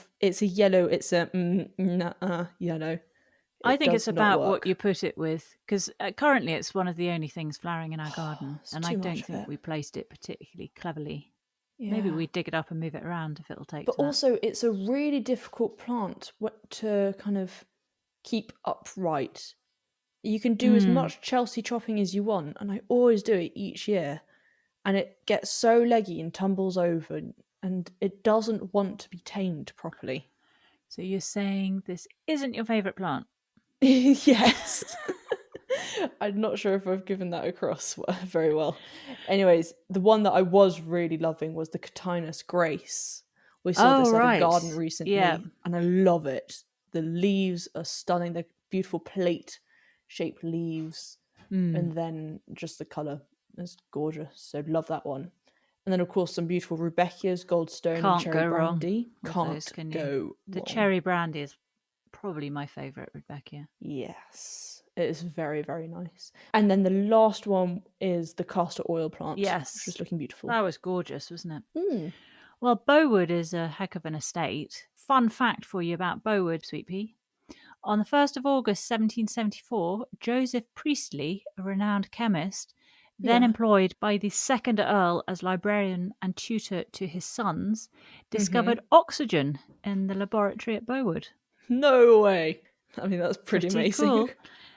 yellow, it's a yellow. I think it's about what you put it with, because currently it's one of the only things flowering in our garden, and I don't think we placed it particularly cleverly. Yeah. Maybe we dig it up and move it around if it'll take. But also, it's a really difficult plant to kind of keep upright. You can do as much Chelsea chopping as you want, and I always do it each year, and it gets so leggy and tumbles over, and it doesn't want to be tamed properly. So you're saying this isn't your favourite plant? Yes. I'm not sure if I've given that across very well. Anyways, the one that I was really loving was the Cotinus Grace. We saw this at a garden recently, and I love it. The leaves are stunning. They're beautiful plate-shaped leaves, and then just the colour is gorgeous. So love that one. And then, of course, some beautiful Rudbeckias, Goldstone, and Cherry Brandy. Can't go wrong. The Cherry Brandy is probably my favourite Rudbeckia. Yes. It is very, very nice. And then the last one is the castor oil plant. Yes. Which was looking beautiful. That was gorgeous, wasn't it? Mm. Well, Bowood is a heck of an estate. Fun fact for you about Bowood, Sweet Pea. On the 1st of August 1774, Joseph Priestley, a renowned chemist, then employed by the second Earl as librarian and tutor to his sons, discovered oxygen in the laboratory at Bowood. No way. I mean, that's pretty amazing. Cool.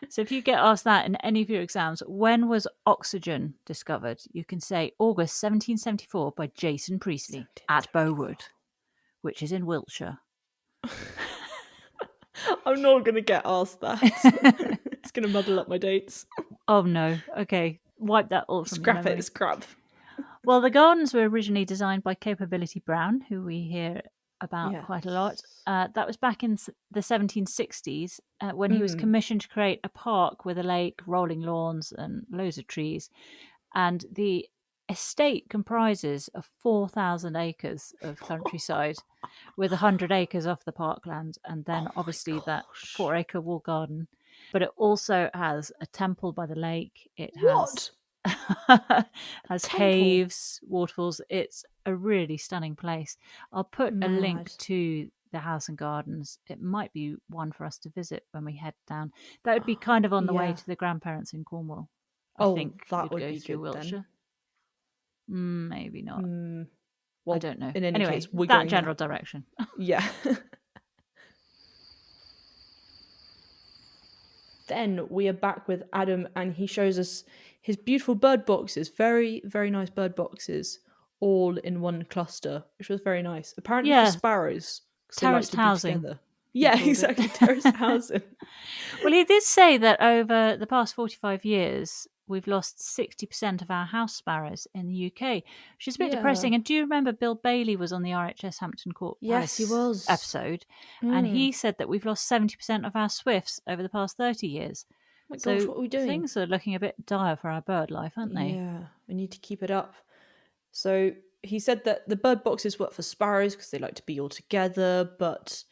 So if you get asked that in any of your exams, when was oxygen discovered? You can say August 1774 by Jason Priestley at Bowood, which is in Wiltshire. I'm not going to get asked that. It's going to muddle up my dates. Oh no. Okay. Wipe that all from Scrap your memory. it, scrap. Well, the gardens were originally designed by Capability Brown, who we hear about quite a lot. That was back in the 1760s when he was commissioned to create a park with a lake, rolling lawns and loads of trees. And the estate comprises of 4,000 acres of countryside with 100 acres off the parkland, and then obviously that 4-acre walled garden. But it also has a temple by the lake. It has caves, waterfalls. It's a really stunning place. I'll put a link to the house and gardens. It might be one for us to visit when we head down. That would be kind of on the way to the grandparents in Cornwall. I think that would go be through good Wiltshire. Then. Maybe not. Well, I don't know. In any anyway, case, we're that going general direction. Yeah. Then we are back with Adam, and he shows us his beautiful bird boxes. Very, very nice bird boxes, all in one cluster, which was very nice. Apparently for sparrows. Terraced housing. Together. Yeah, exactly. Terraced housing. Well, he did say that over the past 45 years, we've lost 60% of our house sparrows in the UK, which is a bit depressing. And do you remember Bill Bailey was on the RHS Hampton Court Yes, he was. episode, and he said that we've lost 70% of our swifts over the past 30 years. Oh my gosh, what are we doing? Things are looking a bit dire for our bird life, aren't they? Yeah, we need to keep it up. So he said that the bird boxes work for sparrows because they like to be all together, but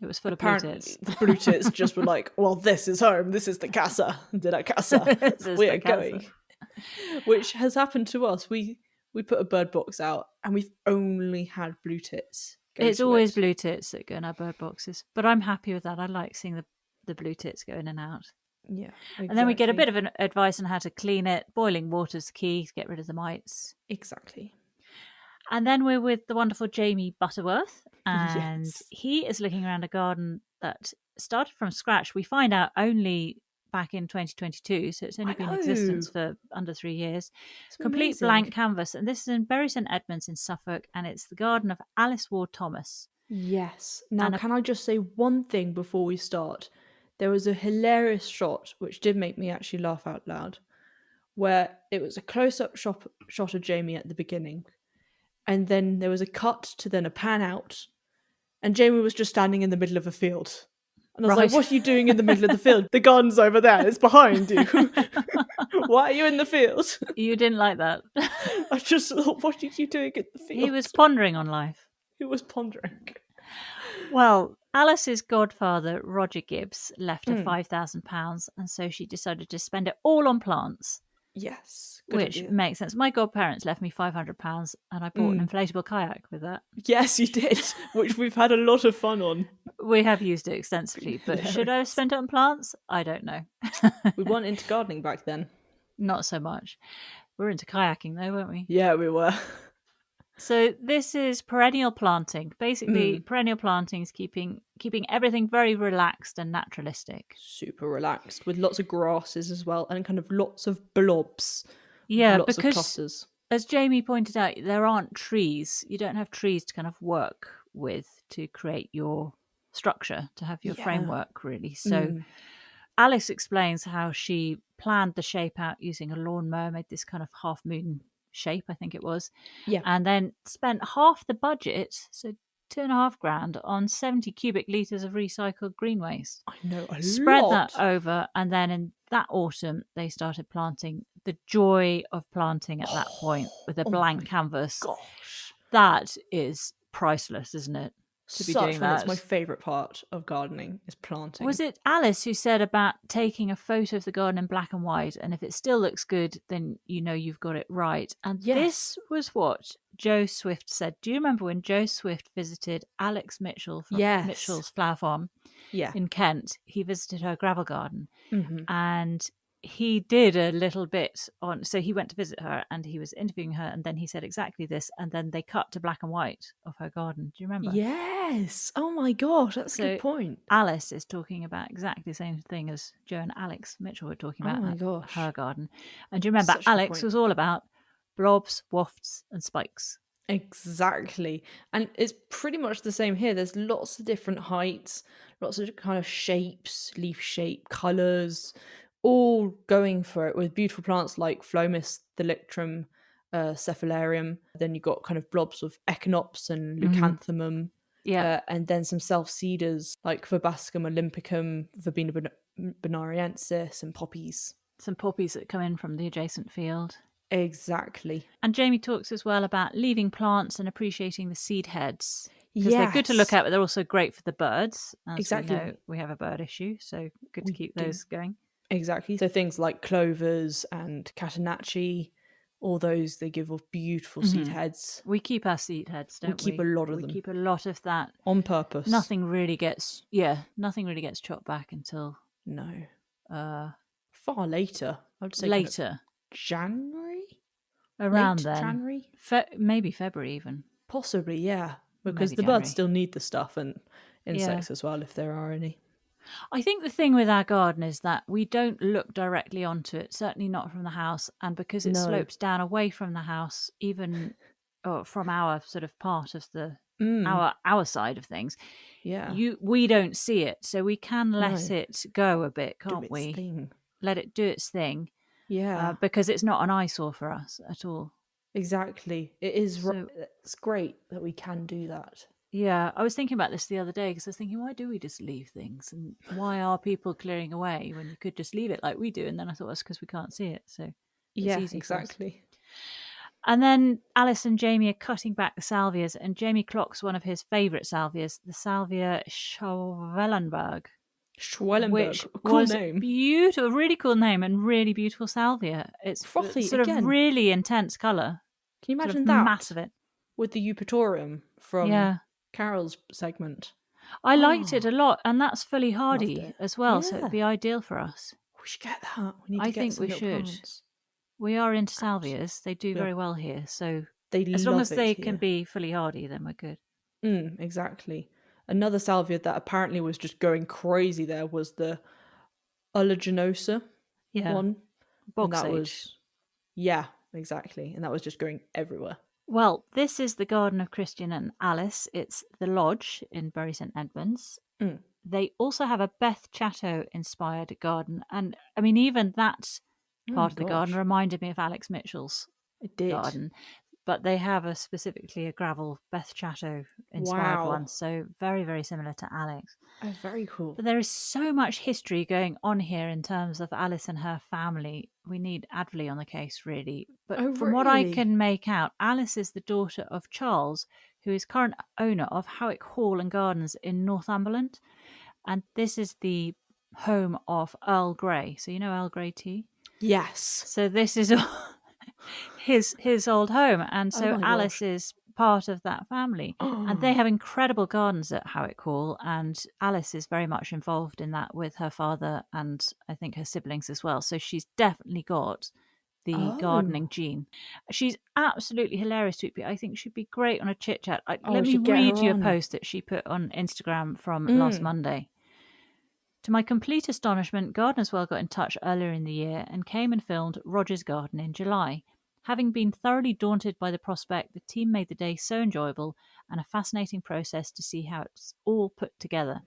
it was full of blue tits. The blue tits just were like, well, this is home. This is the casa. De la casa. We are going. Which has happened to us. We put a bird box out and we've only had blue tits. It's always blue tits that go in our bird boxes. But I'm happy with that. I like seeing the blue tits go in and out. Yeah. Exactly. And then we get a bit of advice on how to clean it. Boiling water's key to get rid of the mites. Exactly. And then we're with the wonderful Jamie Butterworth, and he is looking around a garden that started from scratch. We find out only back in 2022, so it's only been in existence for under 3 years. It's complete blank canvas, and this is in Bury St Edmonds in Suffolk, and it's the garden of Alice Ward-Thomas. Yes. Now, can I just say one thing before we start? There was a hilarious shot, which did make me actually laugh out loud, where it was a close-up shot of Jamie at the beginning. And then there was a cut to then a pan out. And Jamie was just standing in the middle of a field. And I was like, what are you doing in the middle of the field? The garden's over there. It's behind you. Why are you in the field? You didn't like that. I just thought, what are you doing in the field? He was pondering on life. He was pondering. Well, Alice's godfather, Roger Gibbs, left her £5,000. And so she decided to spend it all on plants. Yes. Which makes sense. My godparents left me £500 and I bought an inflatable kayak with that. Yes, you did, which we've had a lot of fun on. We have used it extensively, but should I have spent it on plants? I don't know. We weren't into gardening back then. Not so much. We were into kayaking though, weren't we? Yeah, we were. So this is perennial planting. Basically, perennial planting is keeping everything very relaxed and naturalistic. Super relaxed, with lots of grasses as well, and kind of lots of blobs. Yeah, lots because of clusters. As Jamie pointed out, there aren't trees. You don't have trees to kind of work with to create your structure, to have your framework, really. So Alice explains how she planned the shape out using a lawnmower, made this kind of half-moon shape, I think it was. Yeah. And then spent half the budget, so $2,500, on 70 cubic litres of recycled green waste. I know, Spread that over, and then in that autumn, they started planting. The joy of planting at that point with a blank canvas. Gosh. That is priceless, isn't it? to be doing that. It's my favourite part of gardening is planting. Was it Alice who said about taking a photo of the garden in black and white, and if it still looks good, then you know you've got it right? And this was what Joe Swift said. Do you remember when Joe Swift visited Alex Mitchell from Mitchell's Flower Farm in Kent? He visited her gravel garden, and he did a little bit on, so he went to visit her and he was interviewing her, and then he said exactly this, and then they cut to black and white of her garden. Do you remember? Yes. Oh my gosh, that's a good point. Alice is talking about exactly the same thing as Joe and Alex Mitchell were talking about her garden. And do you remember Alex was all about blobs, wafts and spikes? Exactly. And it's pretty much the same here. There's lots of different heights, lots of kind of shapes, leaf shape, colours, all going for it with beautiful plants like Phlomis, Thalictrum, Cephalarium. Then you've got kind of blobs of Echinops and Leucanthemum. And then some self-seeders like Verbascum olympicum, Verbena bonariensis, and poppies. Some poppies that come in from the adjacent field. Exactly. And Jamie talks as well about leaving plants and appreciating the seed heads. Because they're good to look at, but they're also great for the birds. As we know, we have a bird issue, so good to keep those going. Exactly. So things like clovers and catenacci, all those, they give off beautiful seed heads. We keep our seed heads, don't we? We keep a lot of them. We keep a lot of that. On purpose. Nothing really gets chopped back until... No. Far later. I would say later. January? Around Late then. January? Maybe February even. Possibly, yeah. Because Maybe the January. birds still need the stuff, and insects as well, if there are any. I think the thing with our garden is that we don't look directly onto it, certainly not from the house. And because it slopes down away from the house, even from our sort of part of the our side of things, we don't see it. So we can let it go a bit, can't we? Let it do its thing. Yeah. Because it's not an eyesore for us at all. Exactly. It is. It's great that we can do that. Yeah, I was thinking about this the other day because I was thinking, why do we just leave things? And why are people clearing away when you could just leave it like we do? And then I thought it's because we can't see it. So it's easy exactly. And then Alice and Jamie are cutting back the salvias, and Jamie clocks one of his favourite salvias, the Salvia Schwellenberg. Which was beautiful, really cool name and really beautiful salvia. It's frothy, sort of really intense colour. Can you imagine that? Mass of it. With the Eupatorium from Carol's segment. I liked it a lot, and that's fully hardy as well, so it'd be ideal for us. We should get that. We need to get some plants. We are into salvias. They do very well here, so as long as they can be fully hardy, then we're good. Exactly. Another salvia that apparently was just going crazy there was the Uliginosa one. Bog sage. Exactly. And that was just going everywhere. Well, this is the garden of Christian and Alice. It's the lodge in Bury St Edmonds. They also have a Beth Chatto-inspired garden. And, I mean, even that part of the garden reminded me of Alex Mitchell's garden. But they have specifically a gravel Beth Chatto-inspired one. So very, very similar to Alex. Oh, very cool. But there is so much history going on here in terms of Alice and her family. We need Adderley on the case, really. But from what I can make out, Alice is the daughter of Charles, who is current owner of Howick Hall and Gardens in Northumberland. And this is the home of Earl Grey. So you know Earl Grey tea? Yes. So this is his old home. And so Alice is part of that family. And they have incredible gardens at Howick Hall, and Alice is very much involved in that with her father and I think her siblings as well. So she's definitely got the gardening gene. She's absolutely hilarious to be. I think she'd be great on a chit chat. Let me read you a post that she put on Instagram from last Monday. To my complete astonishment, Gardeners World got in touch earlier in the year and came and filmed Roger's garden in July. Having been thoroughly daunted by the prospect, the team made the day so enjoyable and a fascinating process to see how it's all put together.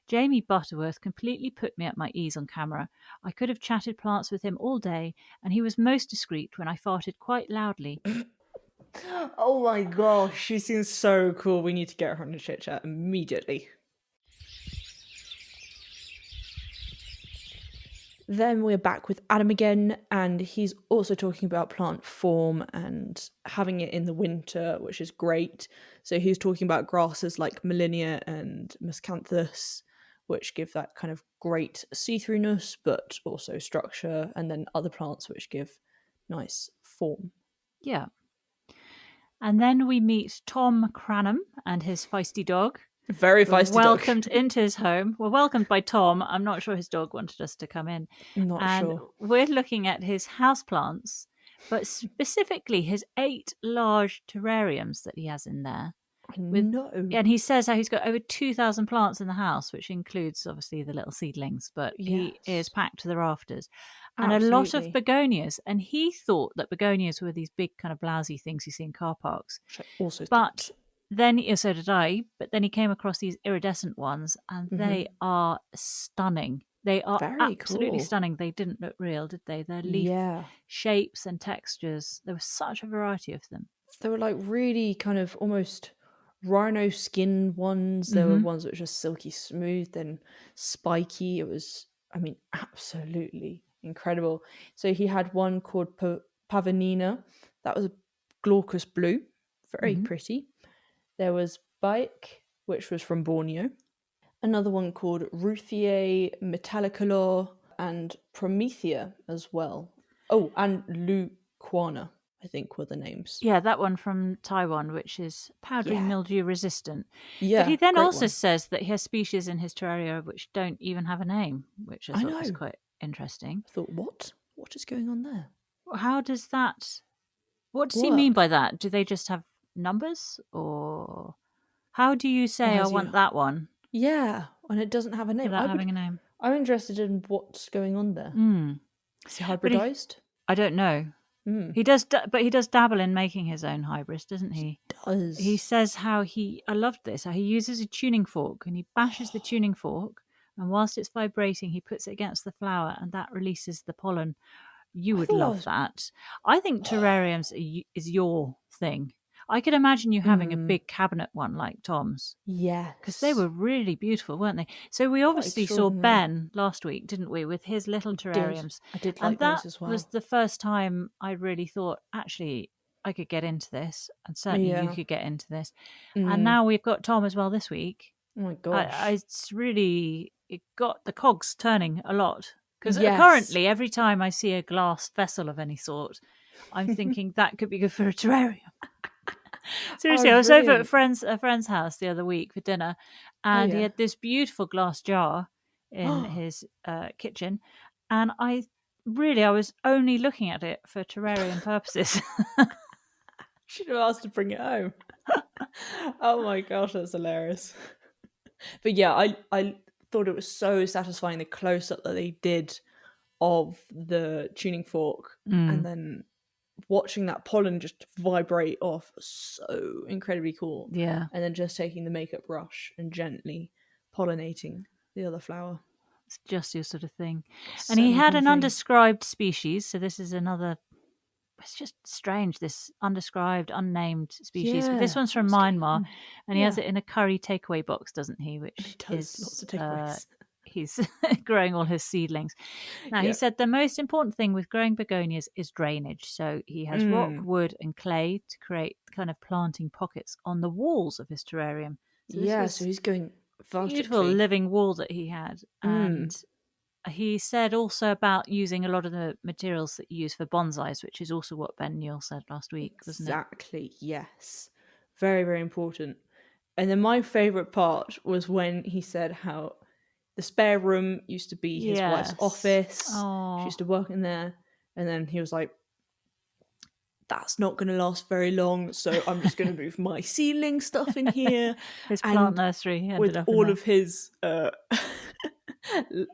Jamie Butterworth completely put me at my ease on camera. I could have chatted plants with him all day, and he was most discreet when I farted quite loudly. Oh my gosh, she seems so cool. We need to get her on a chit chat immediately. Then we're back with Adam again, and he's also talking about plant form and having it in the winter, which is great. So he's talking about grasses like Molinia and Miscanthus, which give that kind of great see-throughness, but also structure, and then other plants which give nice form. Yeah. And then we meet Tom Cranham and his feisty dog. Very feisty welcomed dog. into his home. We're welcomed by Tom. I'm not sure his dog wanted us to come in. Not sure. We're looking at his houseplants, but specifically his 8 large terrariums that he has in there. And he says how he's got over 2,000 plants in the house, which includes obviously the little seedlings, but he is packed to the rafters. And a lot of begonias. And he thought that begonias were these big kind of blousy things you see in car parks. But then, so did I, but then he came across these iridescent ones, and they are stunning. They are absolutely stunning. They didn't look real, did they? Their leaf shapes and textures. There was such a variety of them. They were like really kind of almost rhino skin ones. There were ones which were silky smooth and spiky. It was, I mean, absolutely incredible. So he had one called Pavonina. That was a glaucous blue. Very pretty. There was Bike, which was from Borneo. Another one called Ruthier Metallicolor, and Promethea as well. Oh, and Luquana, I think were the names. Yeah, that one from Taiwan, which is powdery mildew resistant. Yeah, but he then also says that he has species in his terraria which don't even have a name, which I thought was quite interesting. I thought, what is going on there? How does that... What does he mean by that? Do they just have numbers? Or how do you say, I want that one? Yeah, and it doesn't have a name. Without having a name. I'm interested in what's going on there. Is he hybridized? I don't know. He does, but he does dabble in making his own hybrids, doesn't he? He does. He says I loved this, how he uses a tuning fork and he bashes the tuning fork, and whilst it's vibrating, he puts it against the flower and that releases the pollen. You would love that. I think terrariums is your thing. I could imagine you having a big cabinet one like Tom's. Yes. Because they were really beautiful, weren't they? So we obviously saw Ben last week, didn't we, with his little terrariums. I did like those as well. And that was the first time I really thought, actually, I could get into this. And certainly you could get into this. And now we've got Tom as well this week. Oh my gosh. It got the cogs turning a lot. Because currently, every time I see a glass vessel of any sort, I'm thinking that could be good for a terrarium. Seriously, I was over at a friend's house the other week for dinner, and he had this beautiful glass jar in his kitchen, and I was only looking at it for terrarium purposes. Should have asked to bring it home. Oh my gosh, that's hilarious. But yeah, I thought it was so satisfying, the close-up that they did of the tuning fork, and then watching that pollen just vibrate off, so incredibly cool. Yeah. And then just taking the makeup brush and gently pollinating the other flower. It's just your sort of thing. And he had an undescribed species, so this is another... It's just strange, this undescribed, unnamed species. But this one's from Myanmar, and he has it in a curry takeaway box, doesn't he? Which is lots of takeaways. He's growing all his seedlings. Now, he said the most important thing with growing begonias is drainage. So he has rock, wood, and clay to create kind of planting pockets on the walls of his terrarium. So so he's going vertically. Beautiful living wall that he had, and he said also about using a lot of the materials that you use for bonsais, which is also what Ben Newell said last week, wasn't it? Exactly, yes. Very, very important. And then my favourite part was when he said how the spare room used to be his wife's office. She used to work in there. And then he was like, that's not going to last very long, so I'm just going to move my seedling stuff in here. His plant nursery. With all of his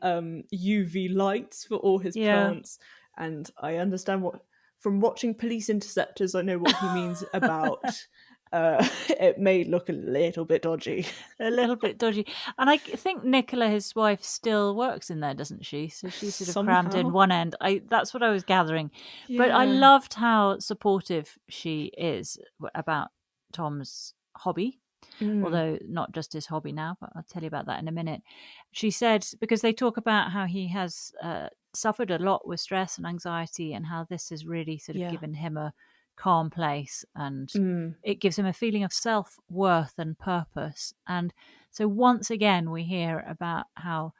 UV lights for all his plants. And I understand from watching Police Interceptors, I know what he means about it may look a little bit dodgy. A little bit dodgy. And I think Nicola, his wife, still works in there, doesn't she? So she's sort of crammed in one end. That's what I was gathering. Yeah. But I loved how supportive she is about Tom's hobby. Although not just his hobby now, but I'll tell you about that in a minute. She said, because they talk about how he has suffered a lot with stress and anxiety, and how this has really sort of given him a calm place, and it gives him a feeling of self-worth and purpose. And so once again we hear about how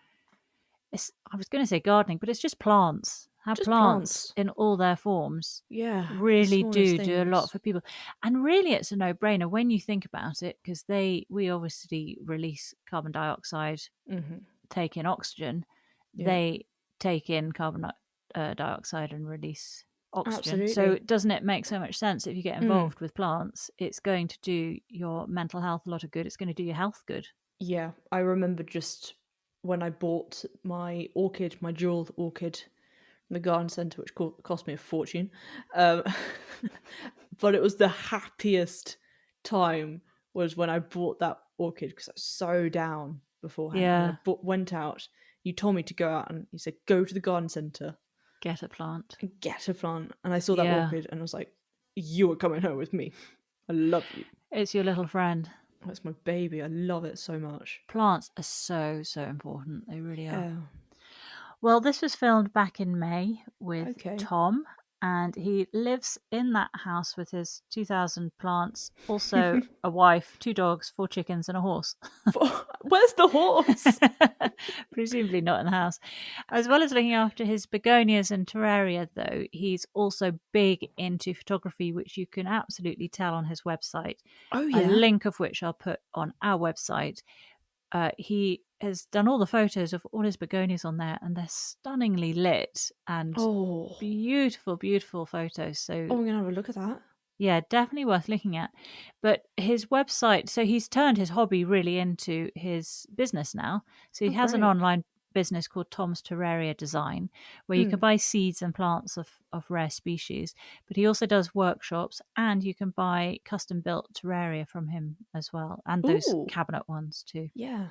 I was going to say gardening, but it's just plants. How Just plants plants. in all their forms Yeah, the really smallest do a lot things. for people. And really it's a no-brainer when you think about it, because we obviously release carbon dioxide, take in oxygen. Yeah. They take in carbon dioxide and release oxygen. So Absolutely. doesn't it make so much sense if you get involved with plants, it's going to do your mental health a lot of good. It's going to do your health good. Yeah, I remember just when I bought my orchid, my jewel orchid from the garden centre, which cost me a fortune. But it was the happiest time was when I bought that orchid, because I was so down beforehand. Yeah. And I went out. You told me to go out, and you said, go to the garden centre Get a plant. and get a plant. And I saw that orchid and I was like, you are coming home with me. I love you. It's your little friend. That's my baby. I love it so much. Plants are so important. They really are. Yeah. Well, this was filmed back in May with Okay. Tom, and he lives in that house with his 2,000 plants, also a wife, 2 dogs, 4 chickens, and a horse. Where's the horse? Presumably not in the house. As well as looking after his begonias and terraria, though, he's also big into photography, which you can absolutely tell on his website. Oh, yeah. A link of which I'll put on our website. He has done all the photos of all his begonias on there, and they're stunningly lit and beautiful, beautiful photos. So I'm going to have a look at that. Yeah, definitely worth looking at. But his website, so he's turned his hobby really into his business now. So he has an online business called Tom's Terraria Design, where you can buy seeds and plants of rare species. But he also does workshops, and you can buy custom built terraria from him as well, and those cabinet ones too. Yeah.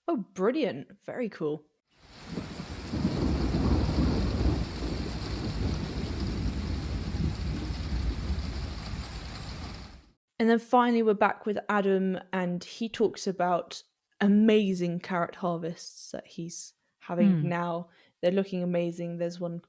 Oh, brilliant. Very cool. And then finally we're back with Adam, and he talks about amazing carrot harvests that he's having now. They're looking amazing. There's one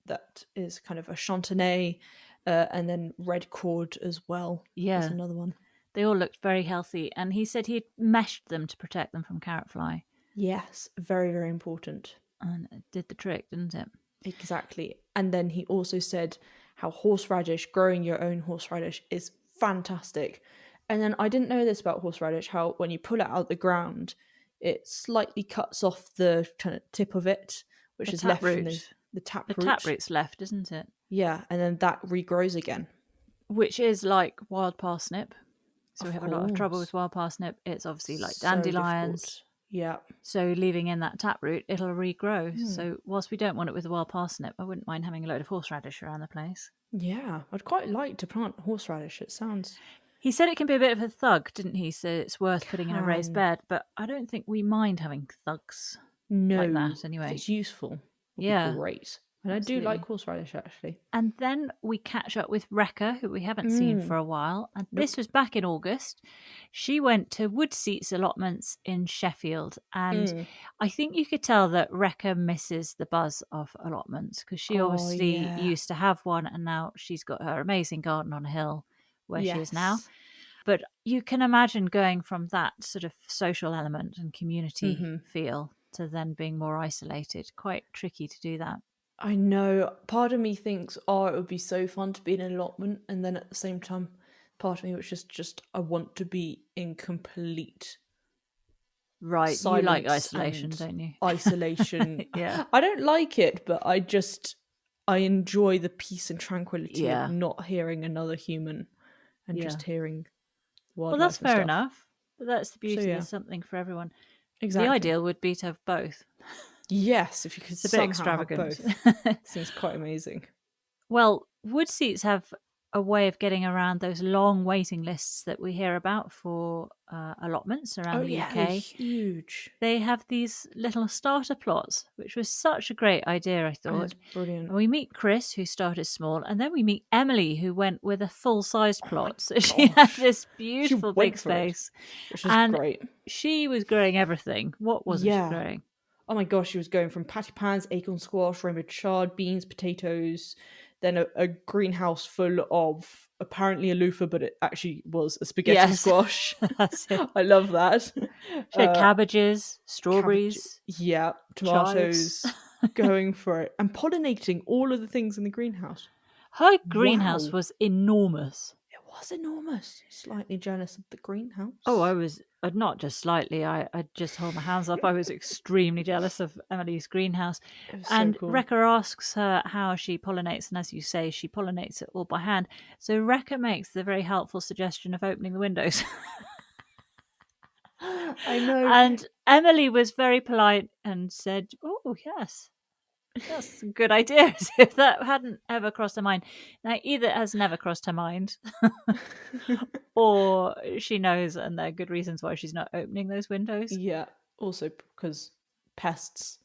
that is kind of a chantenay, and then red cord as well. Yeah. There's another one. They all looked very healthy, and he said he'd meshed them to protect them from carrot fly. Yes, very, very important. And it did the trick, didn't it? Exactly. And then he also said how horseradish, growing your own horseradish, is fantastic. And then I didn't know this about horseradish, how when you pull it out the ground, it slightly cuts off the kind of tip of it, which is left from the taproot. The taproot's left, isn't it? Yeah, and then that regrows again. Which is like wild parsnip. So we have a lot of trouble with wild parsnip. It's obviously like dandelions. So yeah. So leaving in that taproot, it'll regrow. So whilst we don't want it with the wild parsnip, I wouldn't mind having a load of horseradish around the place. Yeah, I'd quite like to plant horseradish. It sounds... He said it can be a bit of a thug, didn't he? So it's worth putting in a raised bed. But I don't think we mind having thugs like that anyway. It's useful. Yeah. Great. And absolutely. I do like horseradish, actually. And then we catch up with Rekha, who we haven't seen for a while. And this was back in August. She went to Woodseats Allotments in Sheffield. And I think you could tell that Rekha misses the buzz of allotments, because she obviously used to have one, and now she's got her amazing garden on a hill where she is now. But you can imagine going from that sort of social element and community feel to then being more isolated. Quite tricky to do that. I know. Part of me thinks, it would be so fun to be in an allotment, and then at the same time, part of me was just I want to be in complete silence. You like isolation, don't you? Isolation. Yeah. I don't like it, but I enjoy the peace and tranquility of not hearing another human and just hearing wildlife. Well, that's fair enough. But that's the beauty. There's something for everyone. Exactly. The ideal would be to have both. Yes, if you could it's a bit extravagant. Seems quite amazing. Well, Woodseats have a way of getting around those long waiting lists that we hear about for allotments around the UK. Huge. They have these little starter plots, which was such a great idea, I thought. That's brilliant. And we meet Chris, who started small, and then we meet Emily, who went with a full-sized plot. So she had this beautiful big space. Which is great. She was growing everything. What wasn't she growing? Oh my gosh, she was going from patty pans, acorn squash, rainbow chard, beans, potatoes, then a greenhouse full of apparently a loofah, but it actually was a spaghetti Yes. squash. That's it. I love that. She had cabbages, Cabbage, strawberries, yeah, chives. tomatoes, going for it, and pollinating all of the things in the greenhouse. Her Wow. greenhouse was enormous. It was enormous. Slightly jealous of the greenhouse. Oh, I was not just slightly. I just hold my hands up. I was extremely jealous of Emily's greenhouse. It was And so cool. Rekha asks her how she pollinates, and as you say, she pollinates it all by hand. So Rekha makes the very helpful suggestion of opening the windows. I know. And Emily was very polite and said, "Oh, yes. That's a good idea," as if that hadn't ever crossed her mind. Now, either it has never crossed her mind, or she knows and there are good reasons why she's not opening those windows. Yeah, also because pests,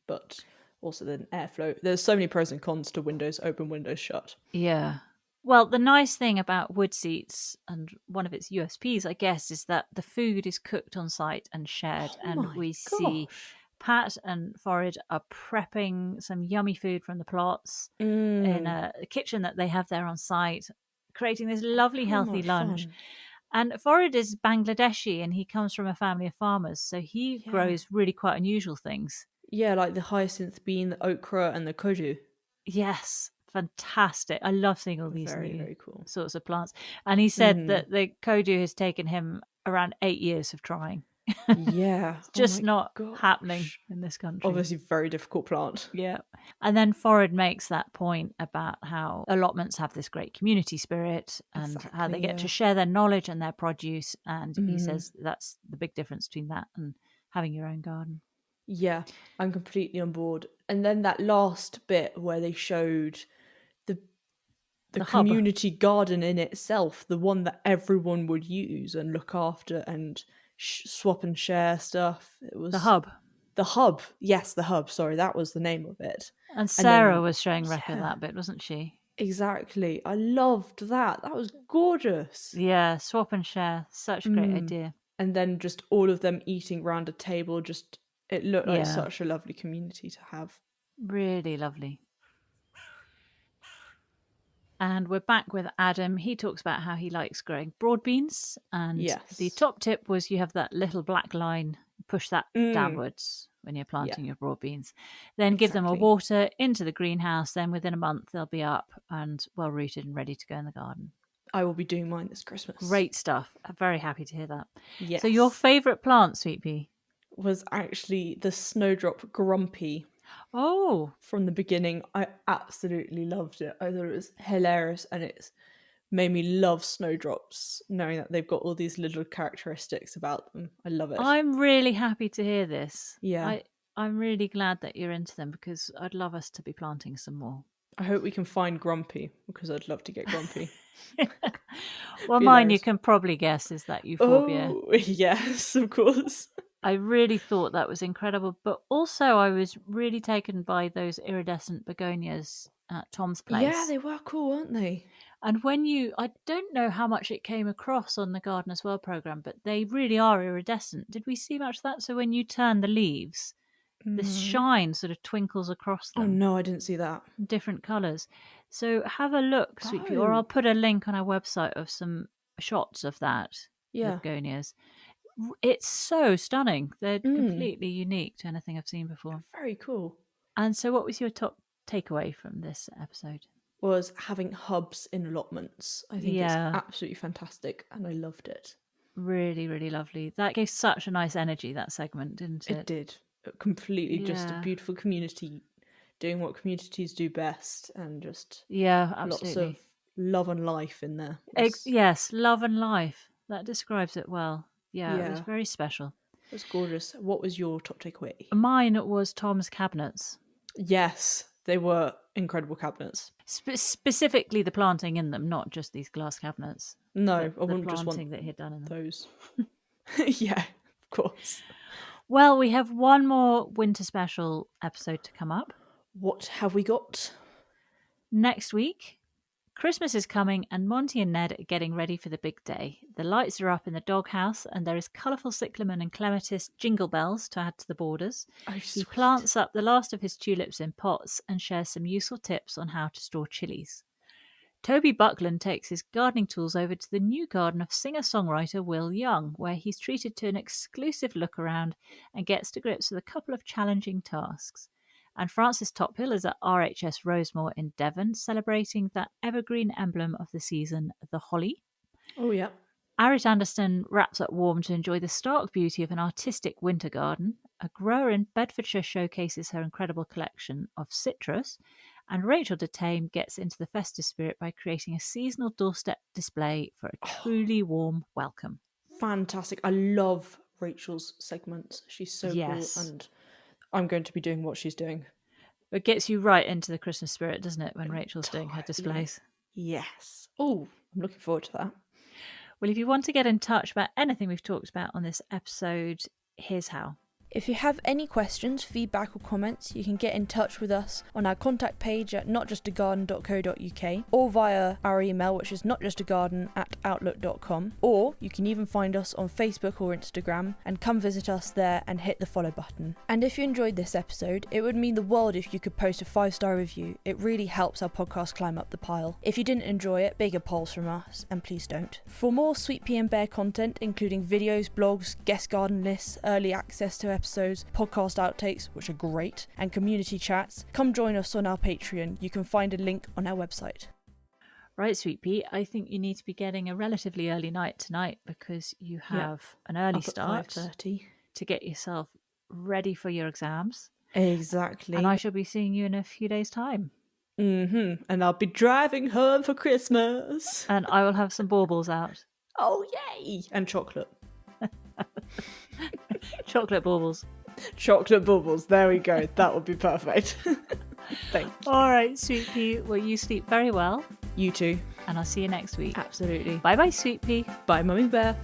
but also then airflow. There's so many pros and cons to windows open, windows shut. Yeah. Well, the nice thing about Woodseats, and one of its USPs, I guess, is that the food is cooked on site and shared. Oh And my we see gosh. Pat and Farid are prepping some yummy food from the plots Mm. in a kitchen that they have there on site, creating this lovely, How healthy much lunch. fun. And Farid is Bangladeshi and he comes from a family of farmers. So he Yeah. grows really quite unusual things. Yeah, like the hyacinth bean, the okra, and the koju. Yes, fantastic. I love seeing all these Very, new very cool. sorts of plants. And he said that the kodu has taken him around 8 years of trying. Yeah. It's just oh my not gosh. happening in this country. Obviously, very difficult plant. Yeah. And then Farid makes that point about how allotments have this great community spirit and how they Exactly, get to yeah. share their knowledge and their produce. And he says that's the big difference between that and having your own garden. Yeah, I'm completely on board. And then that last bit where they showed the hub. community garden in itself, the one that everyone would use and look after and swap and share stuff. It was The hub. The hub. Yes, the hub. Sorry, that was the name of it. And Sarah then- was showing Rekha that bit, wasn't she? Exactly. I loved that. That was gorgeous. Yeah, swap and share. Such a great idea. And then just all of them eating round a table, just it looked like Yeah. such a lovely community to have. Really lovely. And we're back with Adam. He talks about how he likes growing broad beans. And the Yes. top tip was you have that little black line, push that downwards when you're planting your broad beans. Then give them a Exactly. water into the greenhouse. Then within a month, they'll be up and well rooted and ready to go in the garden. I will be doing mine this Christmas. Great stuff. I'm very happy to hear that. Yes. So your favourite plant, Sweet Pea? Was actually the snowdrop Grumpy. Oh. From the beginning, I absolutely loved it. I thought it was hilarious and it's made me love snowdrops, knowing that they've got all these little characteristics about them. I love it. I'm really happy to hear this. Yeah. I'm really glad that you're into them because I'd love us to be planting some more. I hope we can find Grumpy because I'd love to get Grumpy. Well, mine you can probably guess is that euphorbia. Oh, yes, of course. I really thought that was incredible, but also I was really taken by those iridescent begonias at Tom's place. Yeah, they were cool, weren't they? And I don't know how much it came across on the Gardener's World programme, but they really are iridescent. Did we see much of that? So when you turn the leaves, the shine sort of twinkles across them. Oh no, I didn't see that. Different colours. So have a look, Sweet Pea, or I'll put a link on our website of some shots of that. Yeah. The begonias. It's so stunning. They're completely unique to anything I've seen before. Very cool. And so what was your top takeaway from this episode? Was having hubs in allotments. I think it's absolutely fantastic and I loved it. Really, really lovely. That gave such a nice energy, that segment, didn't it? It did. Completely just a beautiful community doing what communities do best and just absolutely. Lots of love and life in there. Yes, love and life. That describes it well. Yeah, it was very special. It was gorgeous. What was your top takeaway? Mine was Tom's cabinets. Yes, they were incredible cabinets. Specifically the planting in them, not just these glass cabinets. No, I wouldn't just want that he'd done in them. those. Yeah, of course. Well, we have one more winter special episode to come up. What have we got? Next week, Christmas is coming and Monty and Ned are getting ready for the big day. The lights are up in the doghouse and there is colourful cyclamen and clematis jingle bells to add to the borders. Oh, He sweet. plants up the last of his tulips in pots and shares some useful tips on how to store chilies. Toby Buckland takes his gardening tools over to the new garden of singer-songwriter Will Young, where he's treated to an exclusive look around and gets to grips with a couple of challenging tasks. And Francis Tophill is at RHS Rosemore in Devon, celebrating that evergreen emblem of the season, the holly. Oh, yeah. Arit Anderson wraps up warm to enjoy the stark beauty of an artistic winter garden. A grower in Bedfordshire showcases her incredible collection of citrus. And Rachel de Tame gets into the festive spirit by creating a seasonal doorstep display for a truly warm welcome. Fantastic. I love Rachel's segments. She's so Yes. cool, and I'm going to be doing what she's doing. It gets you right into the Christmas spirit, doesn't it, when Rachel's doing her displays? Yes. Oh, I'm looking forward to that. Well, if you want to get in touch about anything we've talked about on this episode, here's how. If you have any questions, feedback or comments, you can get in touch with us on our contact page at notjustagarden.co.uk or via our email, which is notjustagarden@outlook.com, or you can even find us on Facebook or Instagram and come visit us there and hit the follow button. And if you enjoyed this episode, it would mean the world if you could post a 5-star review. It really helps our podcast climb up the pile. If you didn't enjoy it, bigger polls from us, and please don't. For more Sweet Pea and Bear content, including videos, blogs, guest garden lists, early access to episodes, podcast outtakes, which are great, and community chats, come join us on our Patreon. You can find a link on our website. Right, Sweet Pea, I think you need to be getting a relatively early night tonight because you have an early Up at start 5:30. to get yourself ready for your exams. Exactly. And I shall be seeing you in a few days' time. And I'll be driving home for Christmas. And I will have some baubles out. Oh, yay! And chocolate. Chocolate baubles. Chocolate bubbles. There we go. That would be perfect. Thank you. All right, Sweet Pea. Well, you sleep very well. You too. And I'll see you next week. Absolutely. Bye-bye, Sweet Pea. Bye, Mummy Bear.